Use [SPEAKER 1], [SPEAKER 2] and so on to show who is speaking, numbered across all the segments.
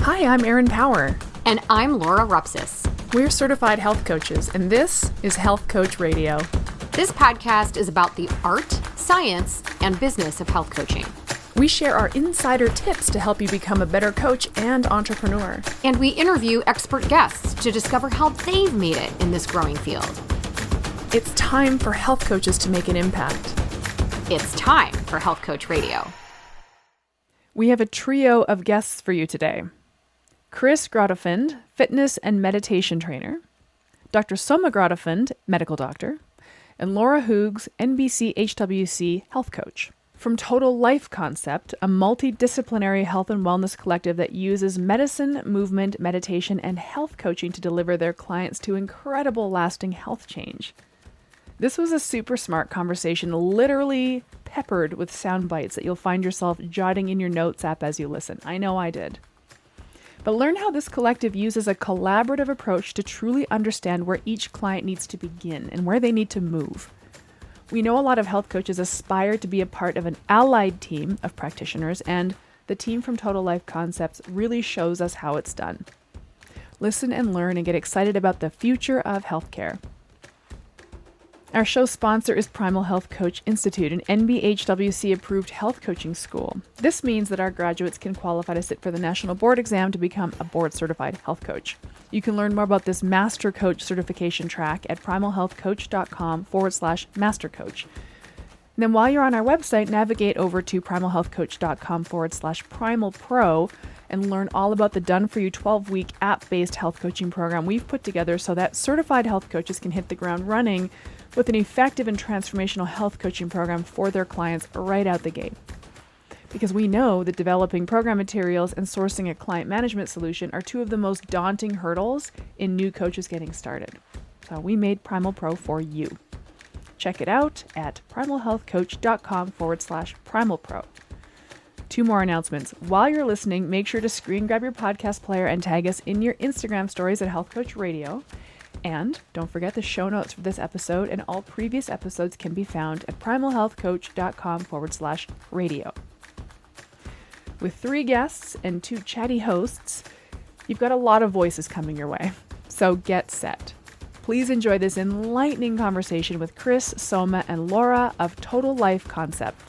[SPEAKER 1] Hi, I'm Erin Power.
[SPEAKER 2] And I'm Laura Rupsis.
[SPEAKER 1] We're certified health coaches, and this is Health Coach Radio.
[SPEAKER 2] This podcast is about the art, science, and business of health coaching.
[SPEAKER 1] We share our insider tips to help you become a better coach and entrepreneur.
[SPEAKER 2] And we interview expert guests to discover how they've made it in this growing field.
[SPEAKER 1] It's time for health coaches to make an impact.
[SPEAKER 2] It's time for Health Coach Radio.
[SPEAKER 1] We have a trio of guests for you today. Chris Grotefend, fitness and meditation trainer, Dr. Soma Grotefend, medical doctor, and Laura Hoogs, NBHWC health coach. From Total Life Concept, a multidisciplinary health and wellness collective that uses medicine, movement, meditation, and health coaching to deliver their clients to incredible lasting health change. This was a super smart conversation, literally peppered with sound bites that you'll find yourself jotting in your notes app as you listen. I know I did. But learn how this collective uses a collaborative approach to truly understand where each client needs to begin and where they need to move. We know a lot of health coaches aspire to be a part of an allied team of practitioners, and the team from Total Life Concepts really shows us how it's done. Listen and learn and get excited about the future of healthcare. Our show sponsor is Primal Health Coach Institute, an NBHWC approved health coaching school. This means that our graduates can qualify to sit for the national board exam to become a board certified health coach. You can learn more about this master coach certification track at primalhealthcoach.com/mastercoach. Then while you're on our website, navigate over to primalhealthcoach.com/primalpro and learn all about the done-for-you 12-week app-based health coaching program we've put together so that certified health coaches can hit the ground running with an effective and transformational health coaching program for their clients right out the gate. Because we know that developing program materials and sourcing a client management solution are two of the most daunting hurdles in new coaches getting started. So we made Primal Pro for you. Check it out at primalhealthcoach.com/primalpro. Two more announcements. While you're listening, make sure to screen grab your podcast player and tag us in your Instagram stories at Health Coach Radio. And don't forget the show notes for this episode and all previous episodes can be found at primalhealthcoach.com/radio. With 3 guests and 2 chatty hosts, you've got a lot of voices coming your way. So get set. Please enjoy this enlightening conversation with Chris, Soma, and Laura of Total Life Concept.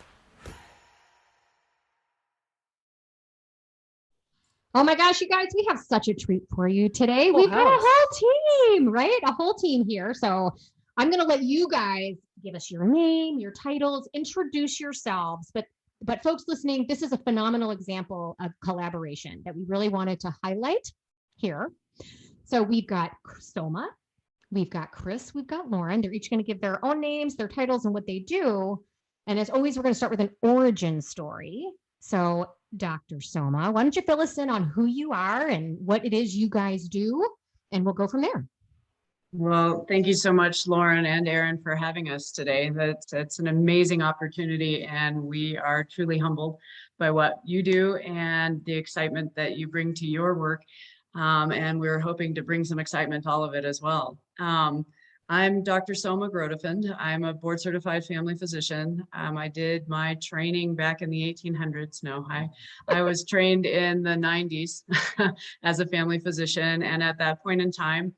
[SPEAKER 2] Oh my gosh, you guys, we have such a treat for you today. We've got a whole team, right? A whole team here. So I'm going to let you guys give us your name, your titles, introduce yourselves. But folks listening, this is a phenomenal example of collaboration that we really wanted to highlight here. So we've got Soma, we've got Chris, we've got Lauren. They're each going to give their own names, their titles, and what they do. And as always, we're going to start with an origin story. So Dr. Soma, why don't you fill us in on who you are and what it is you guys do, and we'll go from there.
[SPEAKER 3] Well, thank you so much, Lauren and Erin, for having us today. That's an amazing opportunity, and we are truly humbled by what you do and the excitement that you bring to your work. And we're hoping to bring some excitement to all of it as well. I'm Dr. Soma Grotefend. I'm a board certified family physician. I did my training back in the 1800s. No, I was trained in the 90s as a family physician. And at that point in time,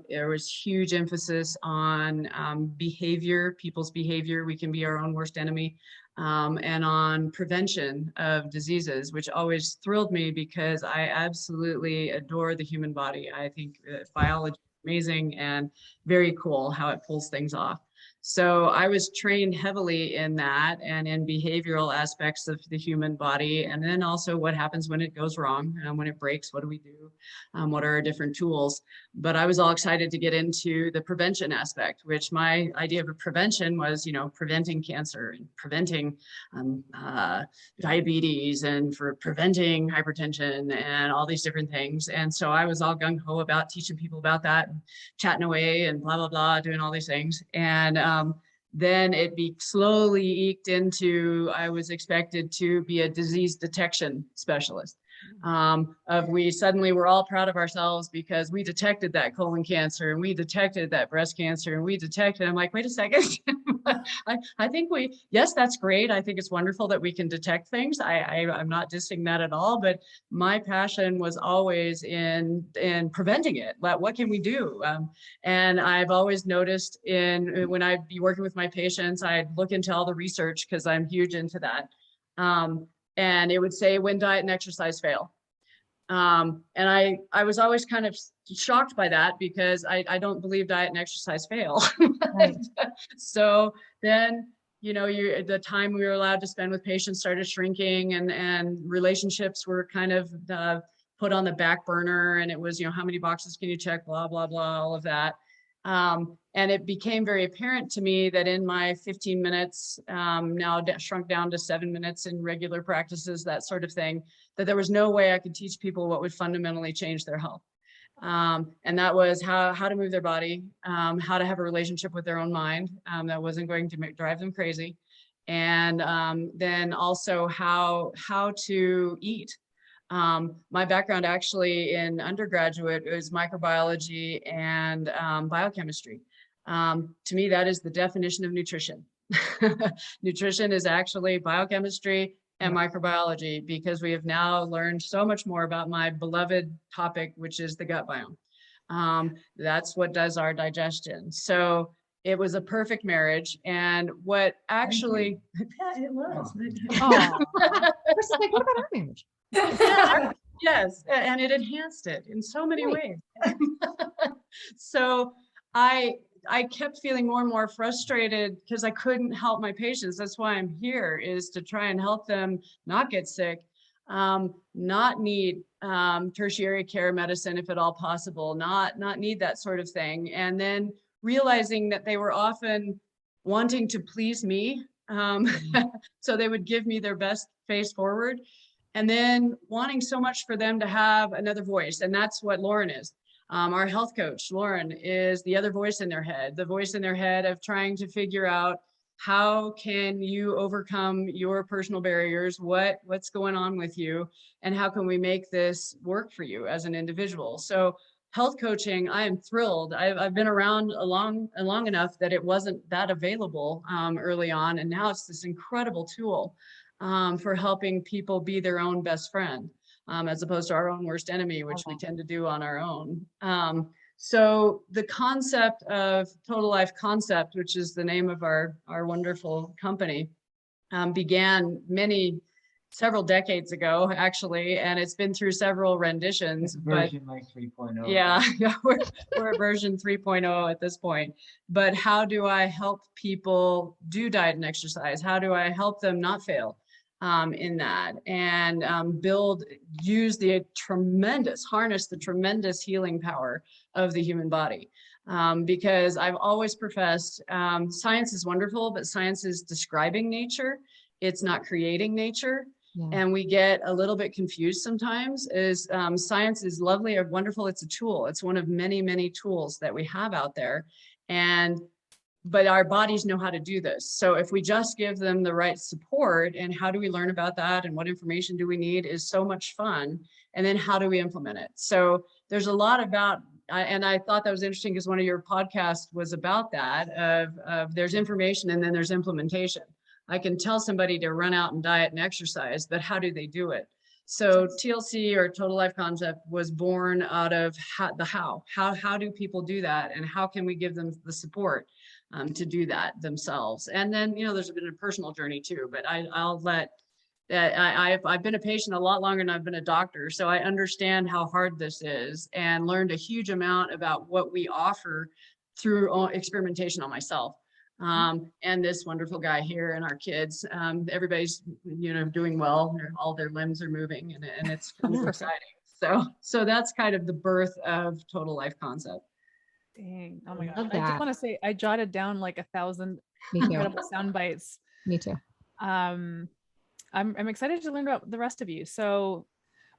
[SPEAKER 3] there was huge emphasis on behavior, people's behavior. We can be our own worst enemy. And on prevention of diseases, which always thrilled me because I absolutely adore the human body. I think biology amazing and very cool how it pulls things off. So I was trained heavily in that and in behavioral aspects of the human body. And then also what happens when it goes wrong, when it breaks, what do we do? What are our different tools? But I was all excited to get into the prevention aspect, which my idea of a prevention was, preventing cancer and preventing diabetes and for preventing hypertension and all these different things. And so I was all gung-ho about teaching people about that and chatting away and blah, blah, blah, doing all these things. And then it slowly eked into, I was expected to be a disease detection specialist. We suddenly were all proud of ourselves because we detected that colon cancer and we detected that breast cancer and we detected, I'm like, wait a second. I think yes, that's great. I think it's wonderful that we can detect things. I'm not dissing that at all, but my passion was always in preventing it. What can we do? And I've always noticed when I'd be working with my patients, I'd look into all the research because I'm huge into that. And it would say when diet and exercise fail. And I was always kind of shocked by that because I don't believe diet and exercise fail.
[SPEAKER 2] Right.
[SPEAKER 3] So then, the time we were allowed to spend with patients started shrinking, and relationships were kind of put on the back burner. And it was, how many boxes can you check, blah, blah, blah, all of that. And it became very apparent to me that in my 15 minutes, now shrunk down to 7 minutes in regular practices, that sort of thing, that there was no way I could teach people what would fundamentally change their health. And that was how to move their body, how to have a relationship with their own mind that wasn't going to drive them crazy. And then also how to eat. My background actually in undergraduate is microbiology and biochemistry. To me, that is the definition of nutrition. Nutrition is actually biochemistry and microbiology, because we have now learned so much more about my beloved topic, which is the gut biome. That's what does our digestion. So it was a perfect marriage. And what actually, yeah, it was.
[SPEAKER 2] Oh, like, what about our marriage?
[SPEAKER 3] Yes, and it enhanced it in so many ways. So I kept feeling more and more frustrated because I couldn't help my patients. That's why I'm here, is to try and help them not get sick, not need tertiary care medicine if at all possible, not need that sort of thing. And then realizing that they were often wanting to please me. So they would give me their best face forward. And then wanting so much for them to have another voice. And that's what Lauren is. Our health coach, Lauren, is the other voice in their head, the voice in their head of trying to figure out how can you overcome your personal barriers, what's going on with you, and how can we make this work for you as an individual. So health coaching, I am thrilled. I've been around long enough that it wasn't that available early on. And now it's this incredible tool for helping people be their own best friend, as opposed to our own worst enemy, which we tend to do on our own. So the concept of Total Life Concept, which is the name of our wonderful company, began several decades ago, actually, and it's been through several renditions.
[SPEAKER 4] It's version like 3.0.
[SPEAKER 3] Yeah, we're at version 3.0 at this point. But how do I help people do diet and exercise? How do I help them not fail in that, and harness the tremendous healing power of the human body? Because I've always professed science is wonderful, but science is describing nature. It's not creating nature. Yeah. And we get a little bit confused sometimes. Science is lovely or wonderful. It's a tool. It's one of many, many tools that we have out there. But our bodies know how to do this. So if we just give them the right support, and how do we learn about that, and what information do we need, is so much fun. And then how do we implement it? So there's a lot about, and I thought that was interesting because one of your podcasts was about that, of there's information and then there's implementation. I can tell somebody to run out and diet and exercise, but how do they do it? So TLC, or Total Life Concept, was born out of how do people do that, and how can we give them the support to do that themselves? And then, there's been a personal journey too, but I'll let that. I've been a patient a lot longer than I've been a doctor, so I understand how hard this is, and learned a huge amount about what we offer through experimentation on myself. And this wonderful guy here, and our kids, everybody's, doing well. All their limbs are moving, and it's kind of exciting. So that's kind of the birth of Total Life Concept.
[SPEAKER 1] Dang. Oh my God. I just want to say, I jotted down like 1,000 incredible sound bites.
[SPEAKER 2] Me too.
[SPEAKER 1] I'm excited to learn about the rest of you. So,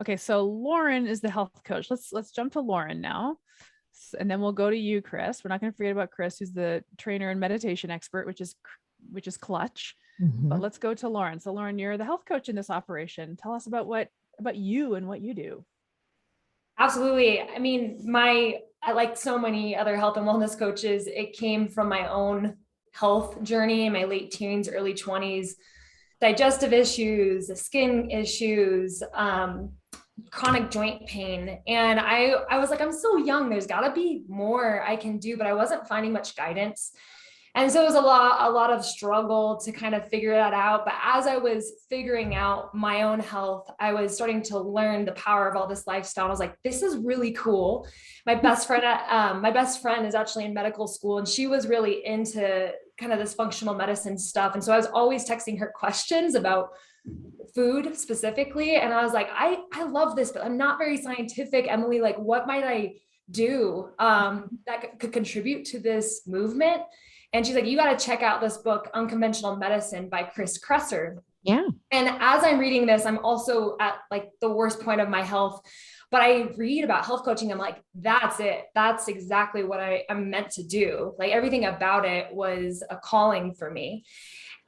[SPEAKER 1] okay. So Lauren is the health coach. Let's jump to Lauren now. And then we'll go to you, Chris. We're not going to forget about Chris, who's the trainer and meditation expert, which is clutch. Mm-hmm. But let's go to Lauren. So Lauren, you're the health coach in this operation. Tell us about what about you and what you do.
[SPEAKER 4] Absolutely. I mean, like so many other health and wellness coaches, it came from my own health journey in my late teens, early 20s, digestive issues, skin issues, chronic joint pain. And I was like, I'm so young, there's gotta be more I can do, but I wasn't finding much guidance. And so it was a lot of struggle to kind of figure that out. But as I was figuring out my own health, I was starting to learn the power of all this lifestyle. I was like, this is really cool. My best friend is actually in medical school, and she was really into kind of this functional medicine stuff. And so I was always texting her questions about food specifically. And I was like, I love this, but I'm not very scientific, Emily. Like, what might I do that could contribute to this movement? And she's like, you got to check out this book, Unconventional Medicine by Chris Kresser.
[SPEAKER 2] Yeah.
[SPEAKER 4] And as I'm reading this, I'm also at like the worst point of my health, but I read about health coaching. I'm like, that's it. That's exactly what I'm meant to do. Like everything about it was a calling for me.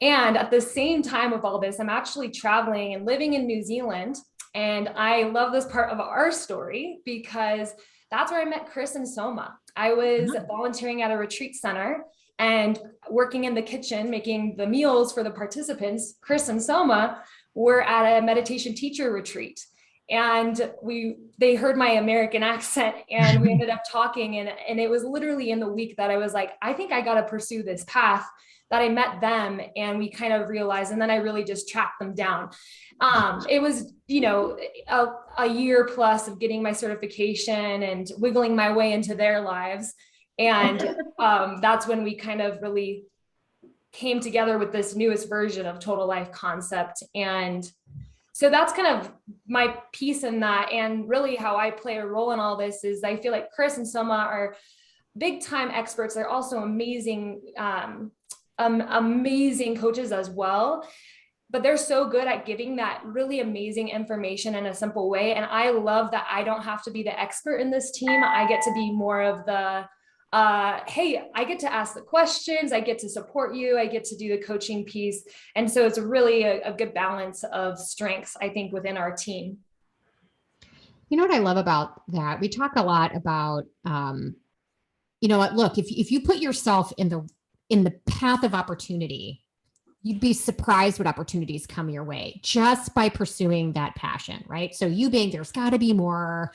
[SPEAKER 4] And at the same time of all this, I'm actually traveling and living in New Zealand. And I love this part of our story because that's where I met Chris and Soma. I was volunteering at a retreat center and working in the kitchen, making the meals for the participants. Chris and Soma were at a meditation teacher retreat. And they heard my American accent, and we ended up talking. And it was literally in the week that I was like, I think I got to pursue this path, that I met them, and we kind of realized, and then I really just tracked them down. It was, a year plus of getting my certification and wiggling my way into their lives. And that's when we kind of really came together with this newest version of Total Life Concept. And so that's kind of my piece in that. And really how I play a role in all this is I feel like Chris and Soma are big time experts. They're also amazing, amazing coaches as well. But they're so good at giving that really amazing information in a simple way. And I love that I don't have to be the expert in this team. I get to be more of the hey, I get to ask the questions, I get to support you, I get to do the coaching piece. And so it's really a good balance of strengths, I think, within our team.
[SPEAKER 2] You know what I love about that? We talk a lot about, look, if you put yourself in the path of opportunity, you'd be surprised what opportunities come your way just by pursuing that passion, right? So there's got to be more.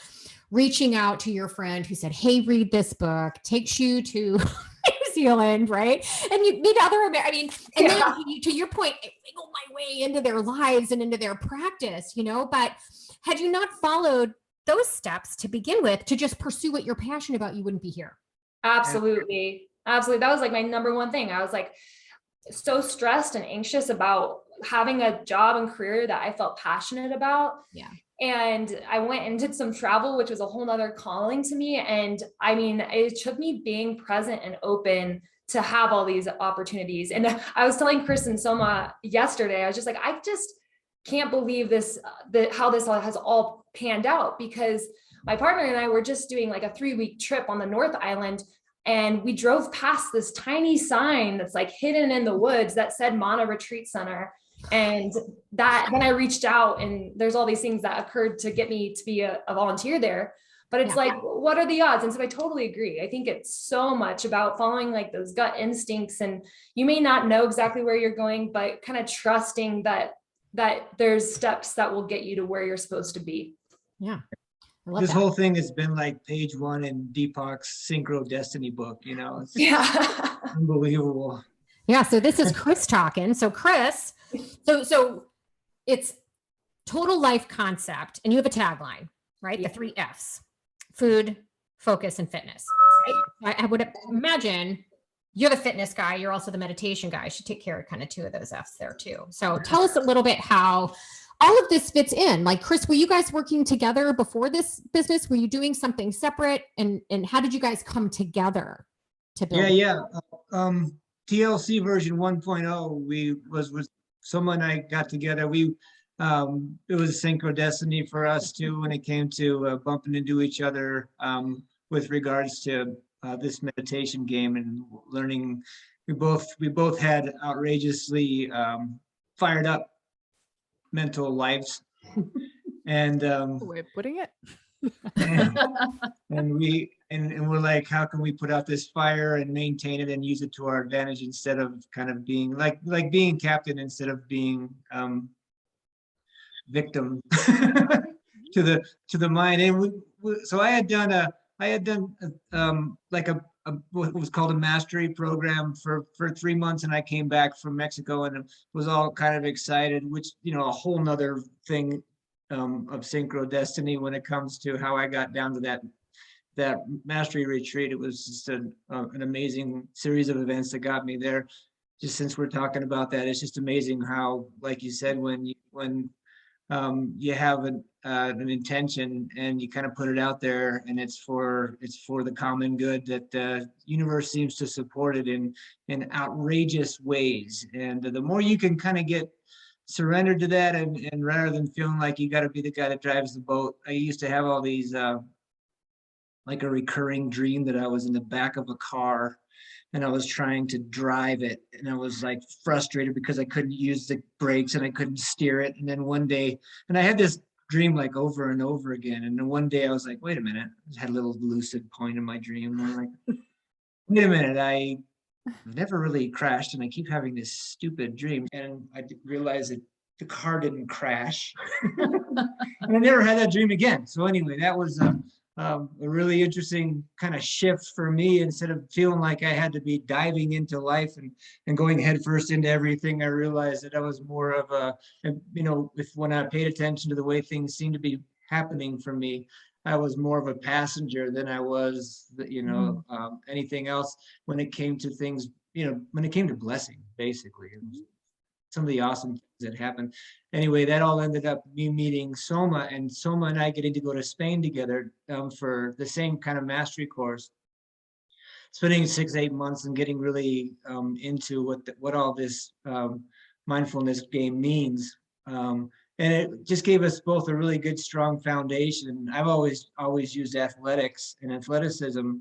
[SPEAKER 2] Reaching out to your friend who said, hey, read this book, takes you to New Zealand, right? And you meet then to your point, I wiggle my way into their lives and into their practice, but had you not followed those steps to begin with, to just pursue what you're passionate about, you wouldn't be here.
[SPEAKER 4] Absolutely. Absolutely. That was like my number one thing. I was like so stressed and anxious about having a job and career that I felt passionate about.
[SPEAKER 2] Yeah.
[SPEAKER 4] And I went and did some travel, which was a whole nother calling to me. And I mean, it took me being present and open to have all these opportunities. And I was telling Chris and Soma yesterday, I was just like, I just can't believe how this all has all panned out, because my partner and I were just doing like a 3-week trip on the North Island. And we drove past this tiny sign that's like hidden in the woods that said Mana Retreat Center. And then I reached out, and there's all these things that occurred to get me to be a volunteer there. But it's like, what are the odds? And so I totally agree. I think it's so much about following like those gut instincts, and you may not know exactly where you're going, but kind of trusting that there's steps that will get you to where you're supposed to be.
[SPEAKER 2] Yeah.
[SPEAKER 5] This whole thing has been like page 1 in Deepak's Synchro Destiny book, It's unbelievable.
[SPEAKER 2] Yeah. So this is Chris talking. So Chris, so it's Total Life Concept, and you have a tagline, right?
[SPEAKER 4] Yeah.
[SPEAKER 2] The 3 F's: food, focus, and fitness. Right? I would imagine you're the fitness guy. You're also the meditation guy. You should take care of kind of 2 of those F's there too. So tell us a little bit how all of this fits in. Like, Chris, were you guys working together before this business? Were you doing something separate? And how did you guys come together to build?
[SPEAKER 5] Yeah. TLC version 1.0, we was Soma and I got together. It was synchro destiny for us too when it came to bumping into each other with regards to this meditation game and learning. We both had outrageously fired up mental lives, And
[SPEAKER 1] Way of putting it.
[SPEAKER 5] and we're like, how can we put out this fire and maintain it and use it to our advantage instead of kind of being like being captain instead of being victim to the mind. And so I had done like a what was called a mastery program for 3 months, and I came back from Mexico and was all kind of excited, which, you know, a whole nother thing of synchro destiny when it comes to how I got down to that mastery retreat. It was just an amazing series of events that got me there. Just since we're talking about that, it's just amazing how, like you said, when you have an intention and you kind of put it out there, and it's for the common good, that the universe seems to support it in outrageous ways. And the more you can kind of get surrendered to that, and rather than feeling like you got to be the guy that drives the boat. I used to have all these like a recurring dream that I was in the back of a car and I was trying to drive it, and I was like frustrated because I couldn't use the brakes and I couldn't steer it. And then one day, and I had this dream like over and over again, and then one day I was like, wait a minute, I had a little lucid point in my dream, and I'm like, wait a minute, I've never really crashed and I keep having this stupid dream. And I realized that the car didn't crash. And I never had that dream again. So anyway, that was a really interesting kind of shift for me. Instead of feeling like I had to be diving into life and going headfirst into everything, I realized that I was more of when I paid attention to the way things seemed to be happening for me, I was more of a passenger than I was, anything else when it came to things, when it came to blessing, basically. Some of the awesome things that happened. Anyway, that all ended up me meeting Soma, and Soma and I getting to go to Spain together for the same kind of mastery course, spending 6-8 months and getting really into what all this mindfulness game means. And it just gave us both a really good, strong foundation. I've always used athletics and athleticism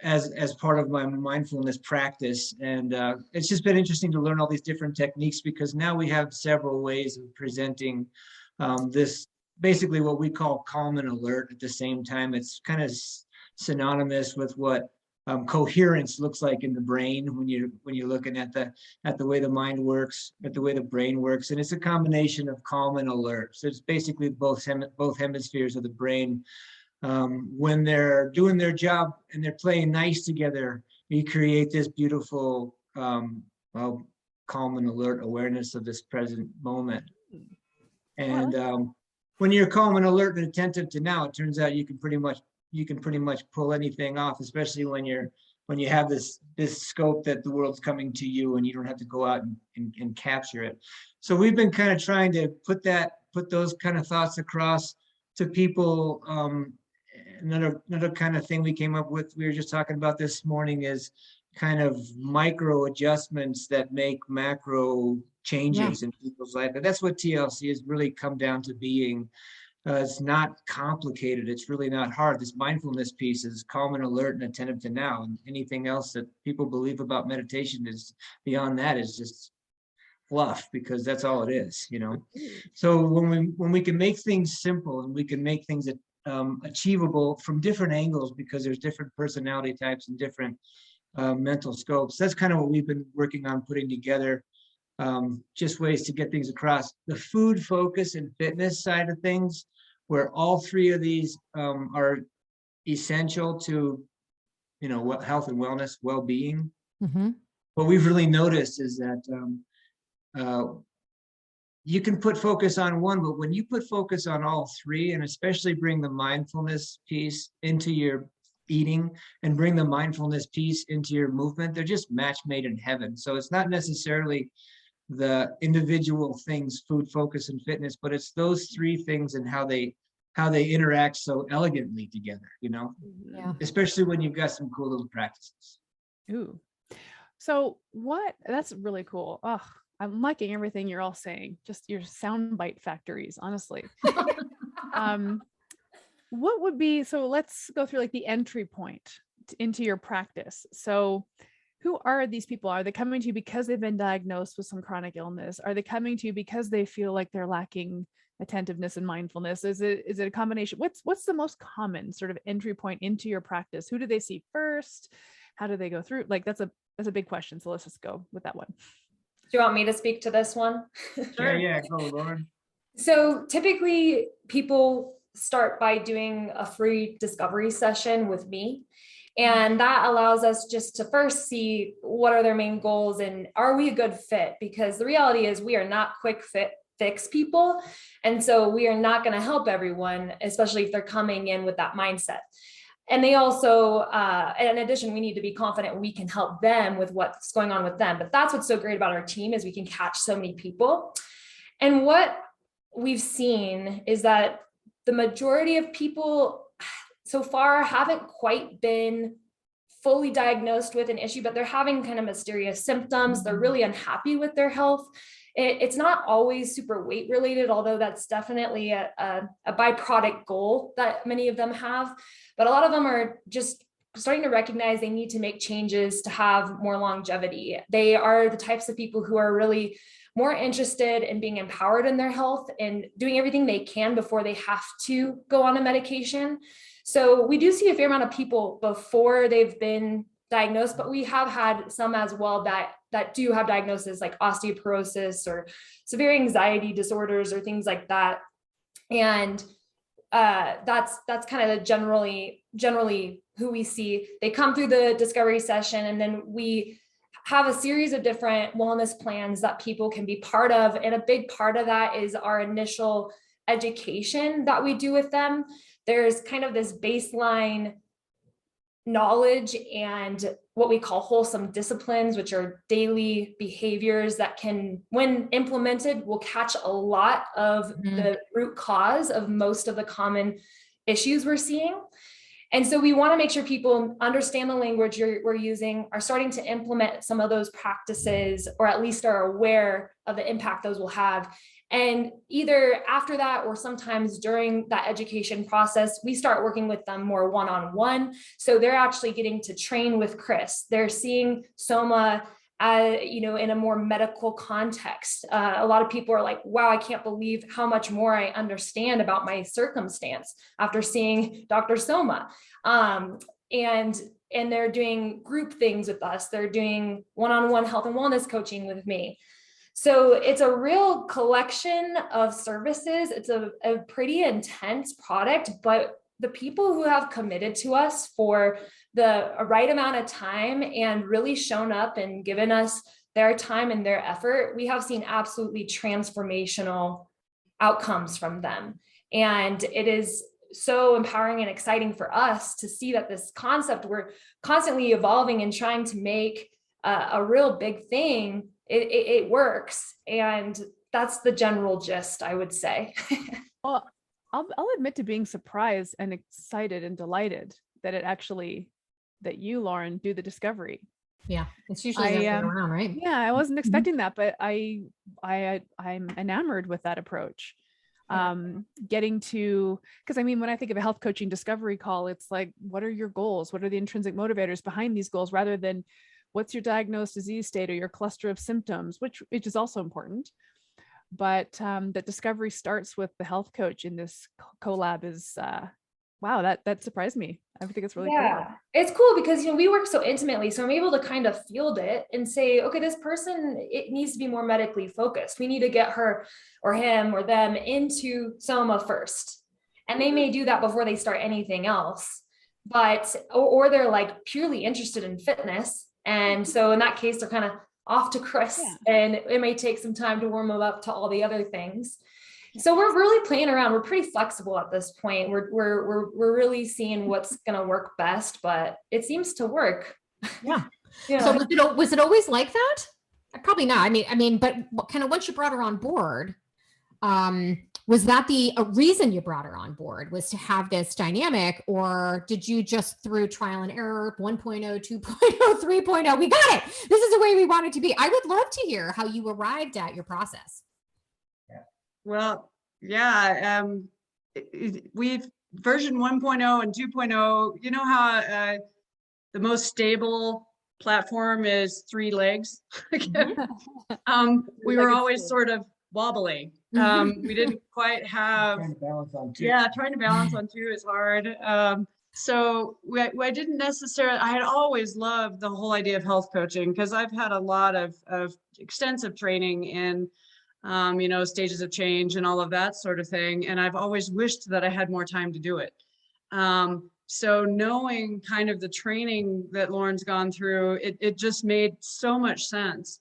[SPEAKER 5] as part of my mindfulness practice. And it's just been interesting to learn all these different techniques, because now we have several ways of presenting this, basically what we call calm and alert at the same time. It's kind of synonymous with what coherence looks like in the brain when you're looking at the way the mind works, at the way the brain works. And it's a combination of calm and alert. So it's basically both hemispheres of the brain. When they're doing their job and they're playing nice together, you create this beautiful, calm and alert awareness of this present moment. And when you're calm and alert and attentive to now, it turns out you can pretty much pull anything off, especially when you have this scope that the world's coming to you and you don't have to go out and capture it. So we've been kind of trying to put those kind of thoughts across to people. Another kind of thing we came up with, we were just talking about this morning, is kind of micro adjustments that make macro changes in people's life. And that's what TLC has really come down to being. It's not complicated. It's really not hard. This mindfulness piece is calm and alert and attentive to now. And anything else that people believe about meditation is beyond that is just fluff, because that's all it is, So when we can make things simple and we can make things achievable from different angles, because there's different personality types and different mental scopes. That's kind of what we've been working on putting together, just ways to get things across. The food focus and fitness side of things, where all three of these are essential to, health and wellness, well-being. Mm-hmm. What we've really noticed is that you can put focus on one, but when you put focus on all three, and especially bring the mindfulness piece into your eating and bring the mindfulness piece into your movement, they're just match made in heaven. So it's not necessarily the individual things, food, focus, and fitness, but it's those three things and how they interact so elegantly together,
[SPEAKER 2] Yeah.
[SPEAKER 5] Especially when you've got some cool little practices.
[SPEAKER 1] Ooh. So that's really cool. Oh, I'm liking everything you're all saying. Just your soundbite factories, honestly. What would be, so let's go through like the entry point into your practice. So who are these people? Are they coming to you because they've been diagnosed with some chronic illness? Are they coming to you because they feel like they're lacking attentiveness and mindfulness? Is it a combination? What's the most common sort of entry point into your practice? Who do they see first? How do they go through? Like that's a big question. So let's just go with that one.
[SPEAKER 4] Do you want me to speak to this one?
[SPEAKER 5] Yeah, go, Lauren.
[SPEAKER 4] So typically people start by doing a free discovery session with me. And that allows us just to first see what are their main goals and are we a good fit? Because the reality is we are not quick fix people. And so we are not going to help everyone, especially if they're coming in with that mindset. And they also, in addition, we need to be confident we can help them with what's going on with them. But that's what's so great about our team is we can catch so many people. And what we've seen is that the majority of people so far haven't quite been fully diagnosed with an issue, but they're having kind of mysterious symptoms. They're really unhappy with their health. It's not always super weight related, although that's definitely a byproduct goal that many of them have. But a lot of them are just starting to recognize they need to make changes to have more longevity. They are the types of people who are really more interested in being empowered in their health and doing everything they can before they have to go on a medication. So we do see a fair amount of people before they've been diagnosed, but we have had some as well that do have diagnoses like osteoporosis or severe anxiety disorders or things like that. And that's kind of generally who we see. They come through the discovery session, and then we have a series of different wellness plans that people can be part of. And a big part of that is our initial education that we do with them. There's kind of this baseline knowledge and what we call wholesome disciplines, which are daily behaviors that can, when implemented, will catch a lot of the root cause of most of the common issues we're seeing. And so we want to make sure people understand the language we're using, are starting to implement some of those practices, or at least are aware of the impact those will have. And either after that or sometimes during that education process, we start working with them more one-on-one. So they're actually getting to train with Chris. They're seeing Soma in a more medical context. A lot of people are like, wow, I can't believe how much more I understand about my circumstance after seeing Dr. Soma. And they're doing group things with us. They're doing one-on-one health and wellness coaching with me. So it's a real collection of services. It's a pretty intense product, but the people who have committed to us for the right amount of time and really shown up and given us their time and their effort, we have seen absolutely transformational outcomes from them. And it is so empowering and exciting for us to see that this concept we're constantly evolving and trying to make a real big thing. It works. And that's the general gist, I would say.
[SPEAKER 1] Well, I'll admit to being surprised and excited and delighted that you, Lauren, do the discovery.
[SPEAKER 2] Yeah, it's usually the other way around, right?
[SPEAKER 1] Yeah, I wasn't expecting that, but I'm enamored with that approach. Getting to, because I mean, when I think of a health coaching discovery call, it's like, what are your goals? What are the intrinsic motivators behind these goals, rather than what's your diagnosed disease state or your cluster of symptoms, which is also important. But that discovery starts with the health coach in this collab is, wow, that surprised me. I think it's really cool.
[SPEAKER 4] It's cool because, we work so intimately. So I'm able to kind of field it and say, okay, this person, it needs to be more medically focused. We need to get her or him or them into Soma first. And they may do that before they start anything else, but, or they're like purely interested in fitness. And so in that case, they're kind of off to Chris, and it may take some time to warm them up to all the other things. So we're really playing around. We're pretty flexible at this point. We're really seeing what's going to work best, but it seems to work.
[SPEAKER 2] Yeah. So was it always like that? Probably not. I mean, but kind of once you brought her on board, was that the reason you brought her on board, was to have this dynamic, or did you just through trial and error 1.0, 2.0, 3.0, we got it, this is the way we want it to be? I would love to hear how you arrived at your process.
[SPEAKER 3] Well, yeah, we've version 1.0 and 2.0, you know how the most stable platform is 3 legs? We were always sort of wobbly. We didn't quite have,
[SPEAKER 5] Trying to balance on two.
[SPEAKER 3] yeah, trying to balance on two is hard. So I didn't necessarily, I had always loved the whole idea of health coaching because I've had a lot of extensive training in, stages of change and all of that sort of thing. And I've always wished that I had more time to do it. So knowing kind of the training that Lauren's gone through, it just made so much sense.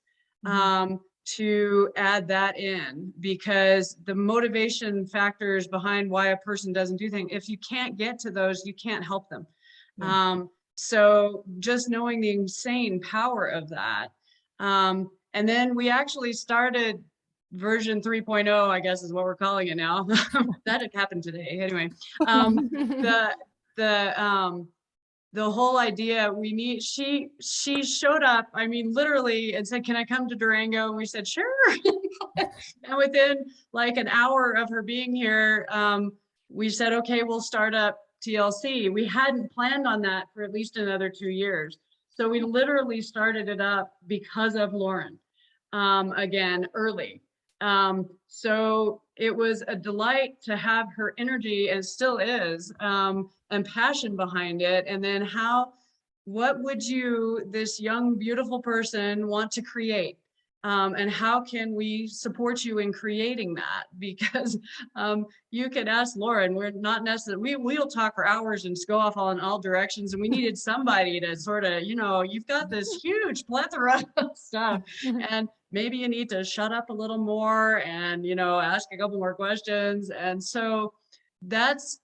[SPEAKER 3] To add that in, because the motivation factors behind why a person doesn't do things, if you can't get to those, you can't help them. So just knowing the insane power of that. And then we actually started version 3.0, I guess is what we're calling it now. That had happened today. Anyway, the whole idea she showed up, I mean, literally, and said, can I come to Durango? And we said, sure. And within like an hour of her being here, we said, okay, we'll start up TLC. We hadn't planned on that for at least another 2 years. So we literally started it up because of Lauren, again, early. So it was a delight to have her energy, and still is, and passion behind it. And then what would this young, beautiful person want to create? And how can we support you in creating that? Because you could ask Lauren, we're not necessarily, we'll talk for hours and just go off in all directions. And we needed somebody to sort of, you've got this huge plethora of stuff, and maybe you need to shut up a little more and, ask a couple more questions. And so that's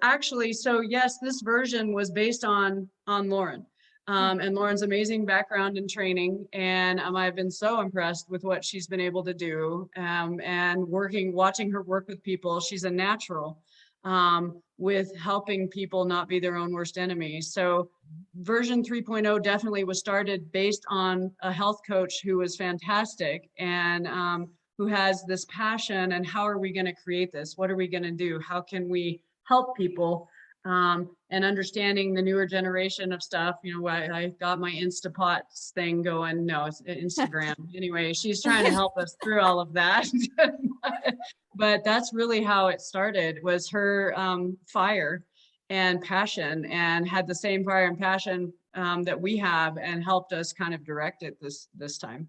[SPEAKER 3] actually, so yes, this version was based on Lauren. And Lauren's amazing background and training. And I've been so impressed with what she's been able to do, and watching her work with people. She's a natural with helping people not be their own worst enemy. So version 3.0 definitely was started based on a health coach who was fantastic and who has this passion. And how are we going to create this? What are we going to do? How can we help people? And understanding the newer generation of stuff, I got my Instapots thing going. No, it's Instagram. Anyway, she's trying to help us through all of that. But that's really how it started, was her fire and passion, and had the same fire and passion that we have, and helped us kind of direct it this time.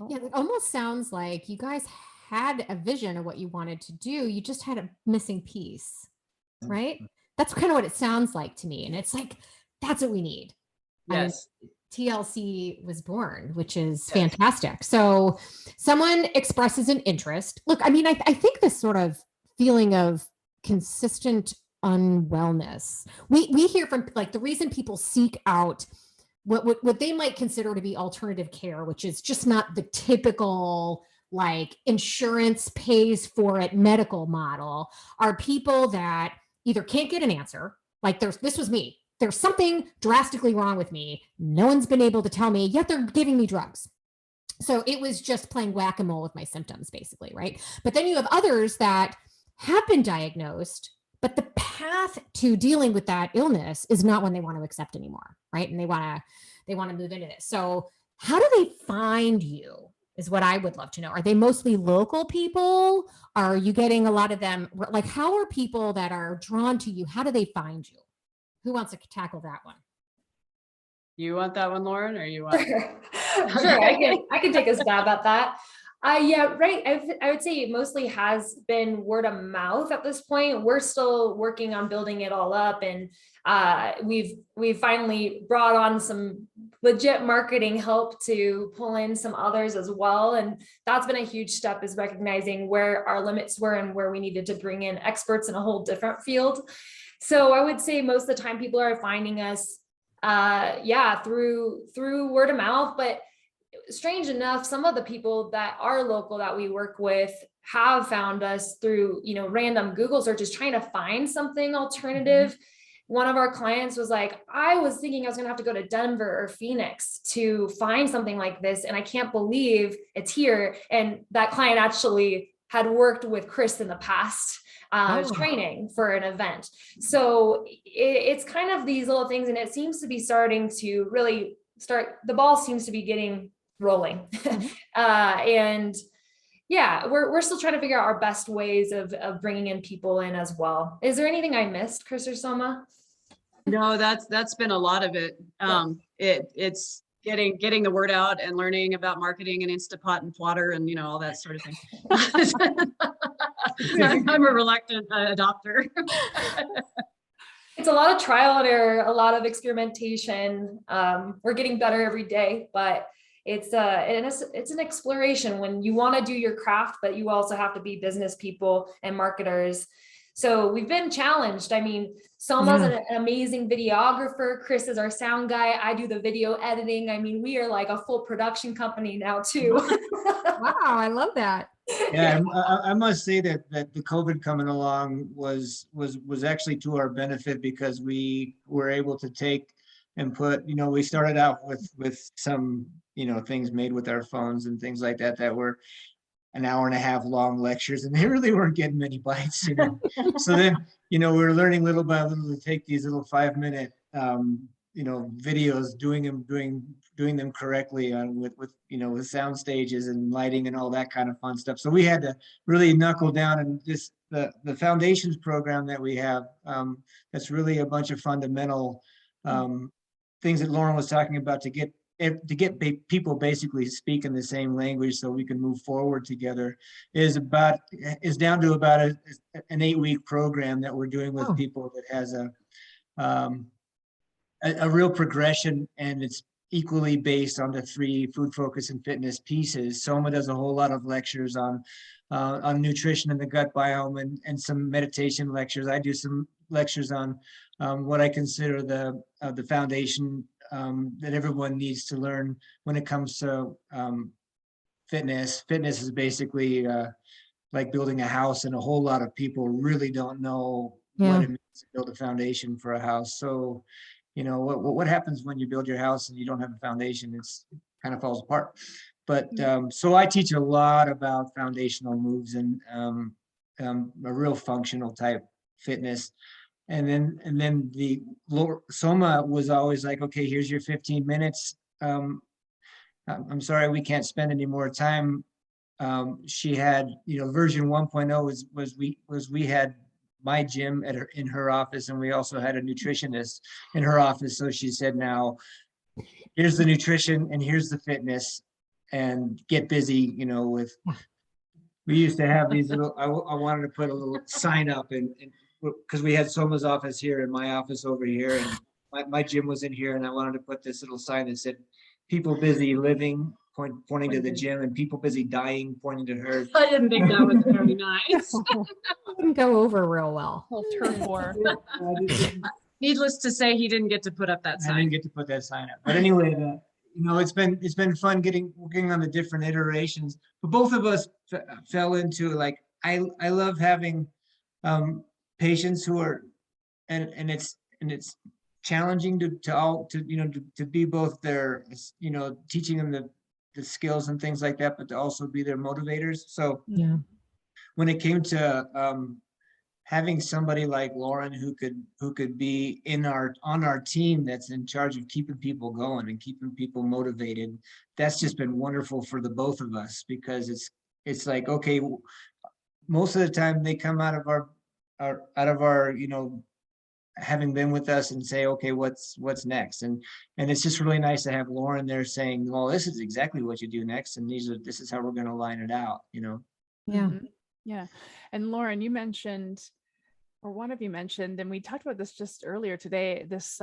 [SPEAKER 2] Yeah, it almost sounds like you guys had a vision of what you wanted to do. You just had a missing piece. Right? That's kind of what it sounds like to me. And it's like, that's what we need.
[SPEAKER 3] Yes.
[SPEAKER 2] And TLC was born, which is fantastic. So someone expresses an interest. Look, I mean, I think this sort of feeling of consistent unwellness, we hear from, like, the reason people seek out what they might consider to be alternative care, which is just not the typical, like, insurance pays for it medical model, are people that either can't get an answer, like this was me. There's something drastically wrong with me. No one's been able to tell me, yet they're giving me drugs. So it was just playing whack-a-mole with my symptoms, basically, right? But then you have others that have been diagnosed, but the path to dealing with that illness is not one they want to accept anymore, right? And they want to move into this. So how do they find you? Is what I would love to know. Are they mostly local people? Are you getting a lot of them? Like, how are people that are drawn to you? How do they find you? Who wants to tackle that one?
[SPEAKER 3] You want that one, Lauren, or you want?
[SPEAKER 4] Sure, I can take a stab at that. Yeah, right. I would say it mostly has been word of mouth at this point. We're still working on building it all up, and we've finally brought on some legit marketing help to pull in some others as well. And that's been a huge step, is recognizing where our limits were and where we needed to bring in experts in a whole different field. So I would say most of the time people are finding us, through word of mouth. But strange enough, some of the people that are local that we work with have found us through, random Google searches, trying to find something alternative. One of our clients was like, I was thinking I was going to have to go to Denver or Phoenix to find something like this, and I can't believe it's here. And that client actually had worked with Chris in the past, training for an event. So it's kind of these little things, and it seems to be starting to really the ball seems to be getting rolling. And yeah, we're still trying to figure out our best ways of bringing in people in as well. Is there anything I missed, Chris or Soma?
[SPEAKER 3] No, that's been a lot of it. It's getting the word out and learning about marketing and Instapot and Plotter and all that sort of thing. I'm a reluctant adopter.
[SPEAKER 4] It's a lot of trial and error, a lot of experimentation. We're getting better every day, but it's an exploration when you want to do your craft, but you also have to be business people and marketers. So we've been challenged. I mean, Soma's an amazing videographer. Chris is our sound guy. I do the video editing. I mean, we are like a full production company now too.
[SPEAKER 2] Wow, I love that.
[SPEAKER 5] Yeah, I must say that the COVID coming along was actually to our benefit, because we were able to take and put, we started out with some, things made with our phones and things like that were an hour and a half long lectures, and they really weren't getting many bites, So then, we were learning little by little to take these little 5-minute, videos, doing them correctly with sound stages and lighting and all that kind of fun stuff. So we had to really knuckle down, and just the foundations program that we have, that's really a bunch of fundamental things that Lauren was talking about to get people basically speaking the same language so we can move forward together, is down to about an 8-week program that we're doing with people that has a real progression, and it's equally based on the 3 food, focus, and fitness pieces. Soma does a whole lot of lectures on nutrition and the gut biome, and some meditation lectures. I do some lectures on what I consider the foundation that everyone needs to learn when it comes to fitness. Fitness is basically like building a house, and a whole lot of people really don't know what it means to build a foundation for a house. So, what happens when you build your house and you don't have a foundation? It kind of falls apart. But so I teach a lot about foundational moves and a real functional type fitness. And then Soma was always like, okay, here's your 15 minutes. I'm sorry, we can't spend any more time. She had, version 1.0 was we had my gym in her office, and we also had a nutritionist in her office. So she said, now here's the nutrition and here's the fitness, and get busy, we used to have these little, I wanted to put a little sign up, and because we had Soma's office here and my office over here, and my gym was in here, and I wanted to put this little sign that said, people busy living, pointing to the gym, and people busy dying, pointing to her.
[SPEAKER 3] I didn't think that was very nice.
[SPEAKER 2] Didn't go over real well.
[SPEAKER 1] Little turf war.
[SPEAKER 3] Needless to say, he didn't get to put up that sign.
[SPEAKER 5] I didn't get to put that sign up. But anyway, it's been fun working on the different iterations. But both of us fell into, like, I love having patients who are, and it's challenging to be both their, teaching them the skills and things like that, but to also be their motivators. So when it came to having somebody like Lauren who could be on our team that's in charge of keeping people going and keeping people motivated, that's just been wonderful for the both of us, because it's like, okay, most of the time they come out of our having been with us and say, okay, what's next? And it's just really nice to have Lauren there saying, well, this is exactly what you do next, and this is how we're going to line it out,
[SPEAKER 2] Yeah.
[SPEAKER 1] Mm-hmm. Yeah. And Lauren, you mentioned, or one of you mentioned, and we talked about this just earlier today, this,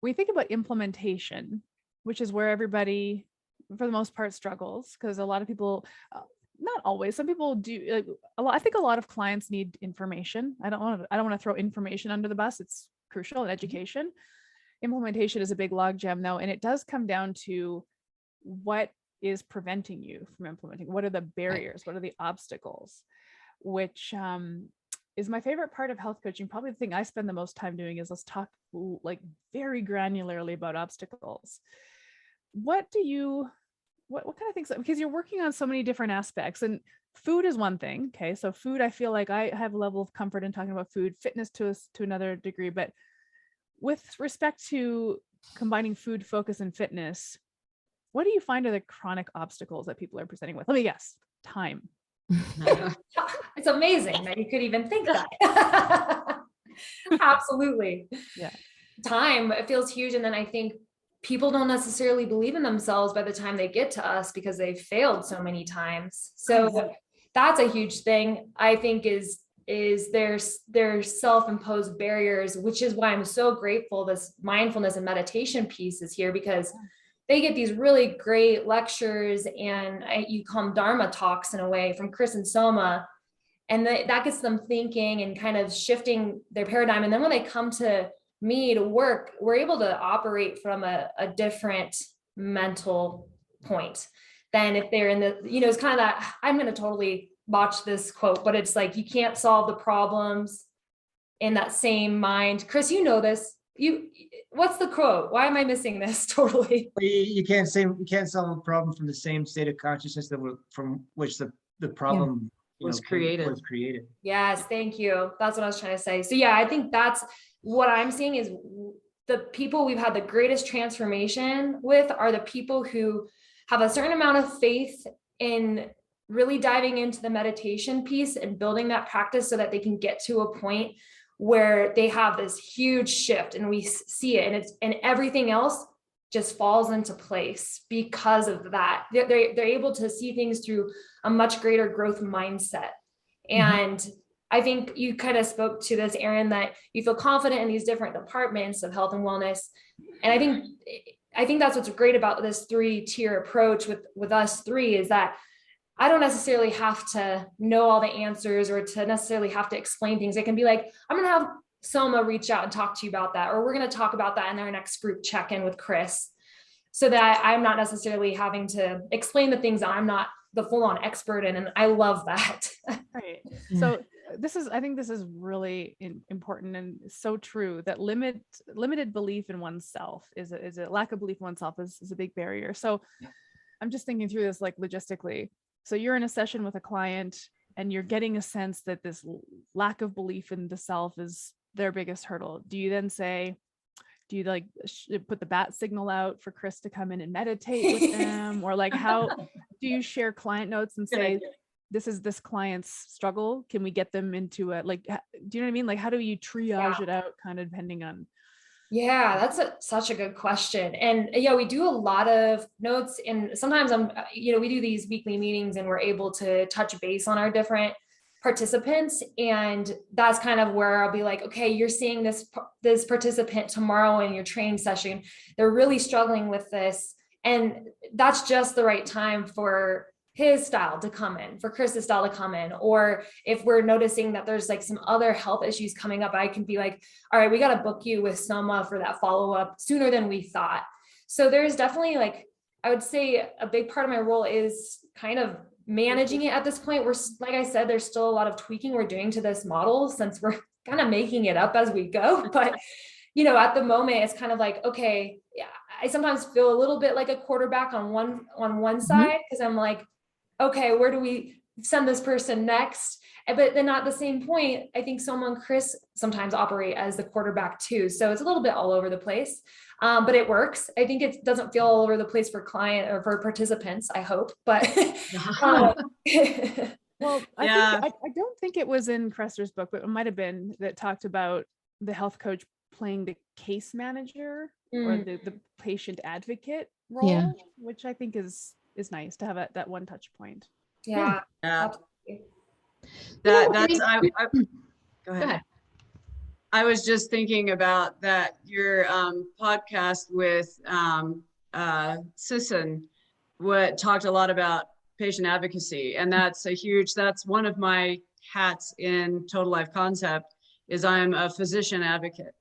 [SPEAKER 1] we think about implementation, which is where everybody, for the most part, struggles, because a lot of people, not always, some people do, I think a lot of clients need information. I don't want to throw information under the bus. It's crucial in education. Implementation is a big logjam though, and it does come down to what is preventing you from implementing. What are the barriers? What are the obstacles? Which is my favorite part of health coaching. Probably the thing I spend the most time doing is let's talk like very granularly about obstacles. What kind of things, because you're working on so many different aspects, and food is one thing. Okay. So food, I feel like I have a level of comfort in talking about food, fitness to another degree, but with respect to combining food, focus, and fitness, what do you find are the chronic obstacles that people are presenting with? Let me guess. time.
[SPEAKER 4] It's amazing that you could even think that. Absolutely.
[SPEAKER 1] Yeah.
[SPEAKER 4] Time, it feels huge. And then I think people don't necessarily believe in themselves by the time they get to us because they've failed so many times. So that's a huge thing, I think, is their self-imposed barriers, which is why I'm so grateful this mindfulness and meditation piece is here, because they get these really great lectures and you call them Dharma talks in a way from Chris and Soma. And that gets them thinking and kind of shifting their paradigm. And then when they come to me to work, we're able to operate from a different mental point than if they're in the, it's kind of that, I'm going to totally botch this quote, but it's like, you can't solve the problems in that same mind. Chris, you know this. What's the quote? Why am I missing this? Totally.
[SPEAKER 5] You can't solve a problem from the same state of consciousness from which the problem
[SPEAKER 3] was created.
[SPEAKER 4] Yes, thank you. That's what I was trying to say. So yeah, I think that's what I'm seeing is the people we've had the greatest transformation with are the people who have a certain amount of faith in really diving into the meditation piece and building that practice so that they can get to a point where they have this huge shift and we see it and everything else just falls into place because of that. They're able to see things through a much greater growth mindset. And I think you kind of spoke to this, Erin, that you feel confident in these different departments of health and wellness. And I think that's what's great about this 3-tier approach with us three is that I don't necessarily have to know all the answers or to necessarily have to explain things. It can be like, I'm going to have Soma reach out and talk to you about that, or we're going to talk about that in our next group check-in with Chris, so that I'm not necessarily having to explain the things that I'm not the full-on expert in. And I love that.
[SPEAKER 1] Right. So I think this is really important and so true that limited belief in oneself is a lack of belief in oneself is a big barrier. So I'm just thinking through this like logistically. So you're in a session with a client and you're getting a sense that this lack of belief in the self is their biggest hurdle. Do you then say, do you like put the bat signal out for Chris to come in and meditate with them? Or like, how do you share client notes and say, this is this client's struggle? Can we get them into it? Like, do you know what I mean? Like, how do you triage it out kind of depending on?
[SPEAKER 4] Yeah, that's such a good question. And yeah, we do a lot of notes and sometimes we do these weekly meetings and we're able to touch base on our different participants. And that's kind of where I'll be like, okay, you're seeing this participant tomorrow in your training session. They're really struggling with this. And that's just the right time for his style to come in, for Chris's style to come in. Or if we're noticing that there's like some other health issues coming up, I can be like, all right, we got to book you with Soma for that follow-up sooner than we thought. So there's definitely I would say a big part of my role is kind of managing it at this point. We're, like I said, there's still a lot of tweaking we're doing to this model since we're kind of making it up as we go. But, at the moment, it's kind of like, okay, yeah, I sometimes feel a little bit like a quarterback on one side because I'm like, okay, where do we send this person next? But then at the same point, I think Soma and Chris sometimes operate as the quarterback too. So it's a little bit all over the place, but it works. I think it doesn't feel all over the place for client or for participants, I hope, but.
[SPEAKER 1] Well, I don't think it was in Kresser's book, but it might've been that talked about the health coach playing the case manager or the patient advocate role, which I think is nice to have that one touch point.
[SPEAKER 4] Yeah.
[SPEAKER 3] Go ahead. I was just thinking about that, your podcast with Sisson talked a lot about patient advocacy. And that's one of my hats in Total Life Concept is I'm a physician advocate.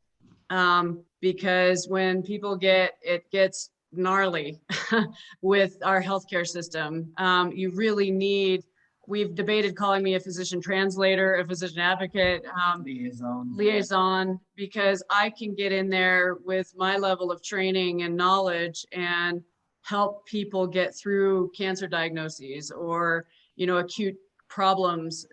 [SPEAKER 3] Because when people it gets gnarly with our healthcare system. We've debated calling me a physician translator, a physician advocate, liaison, because I can get in there with my level of training and knowledge and help people get through cancer diagnoses or, acute problems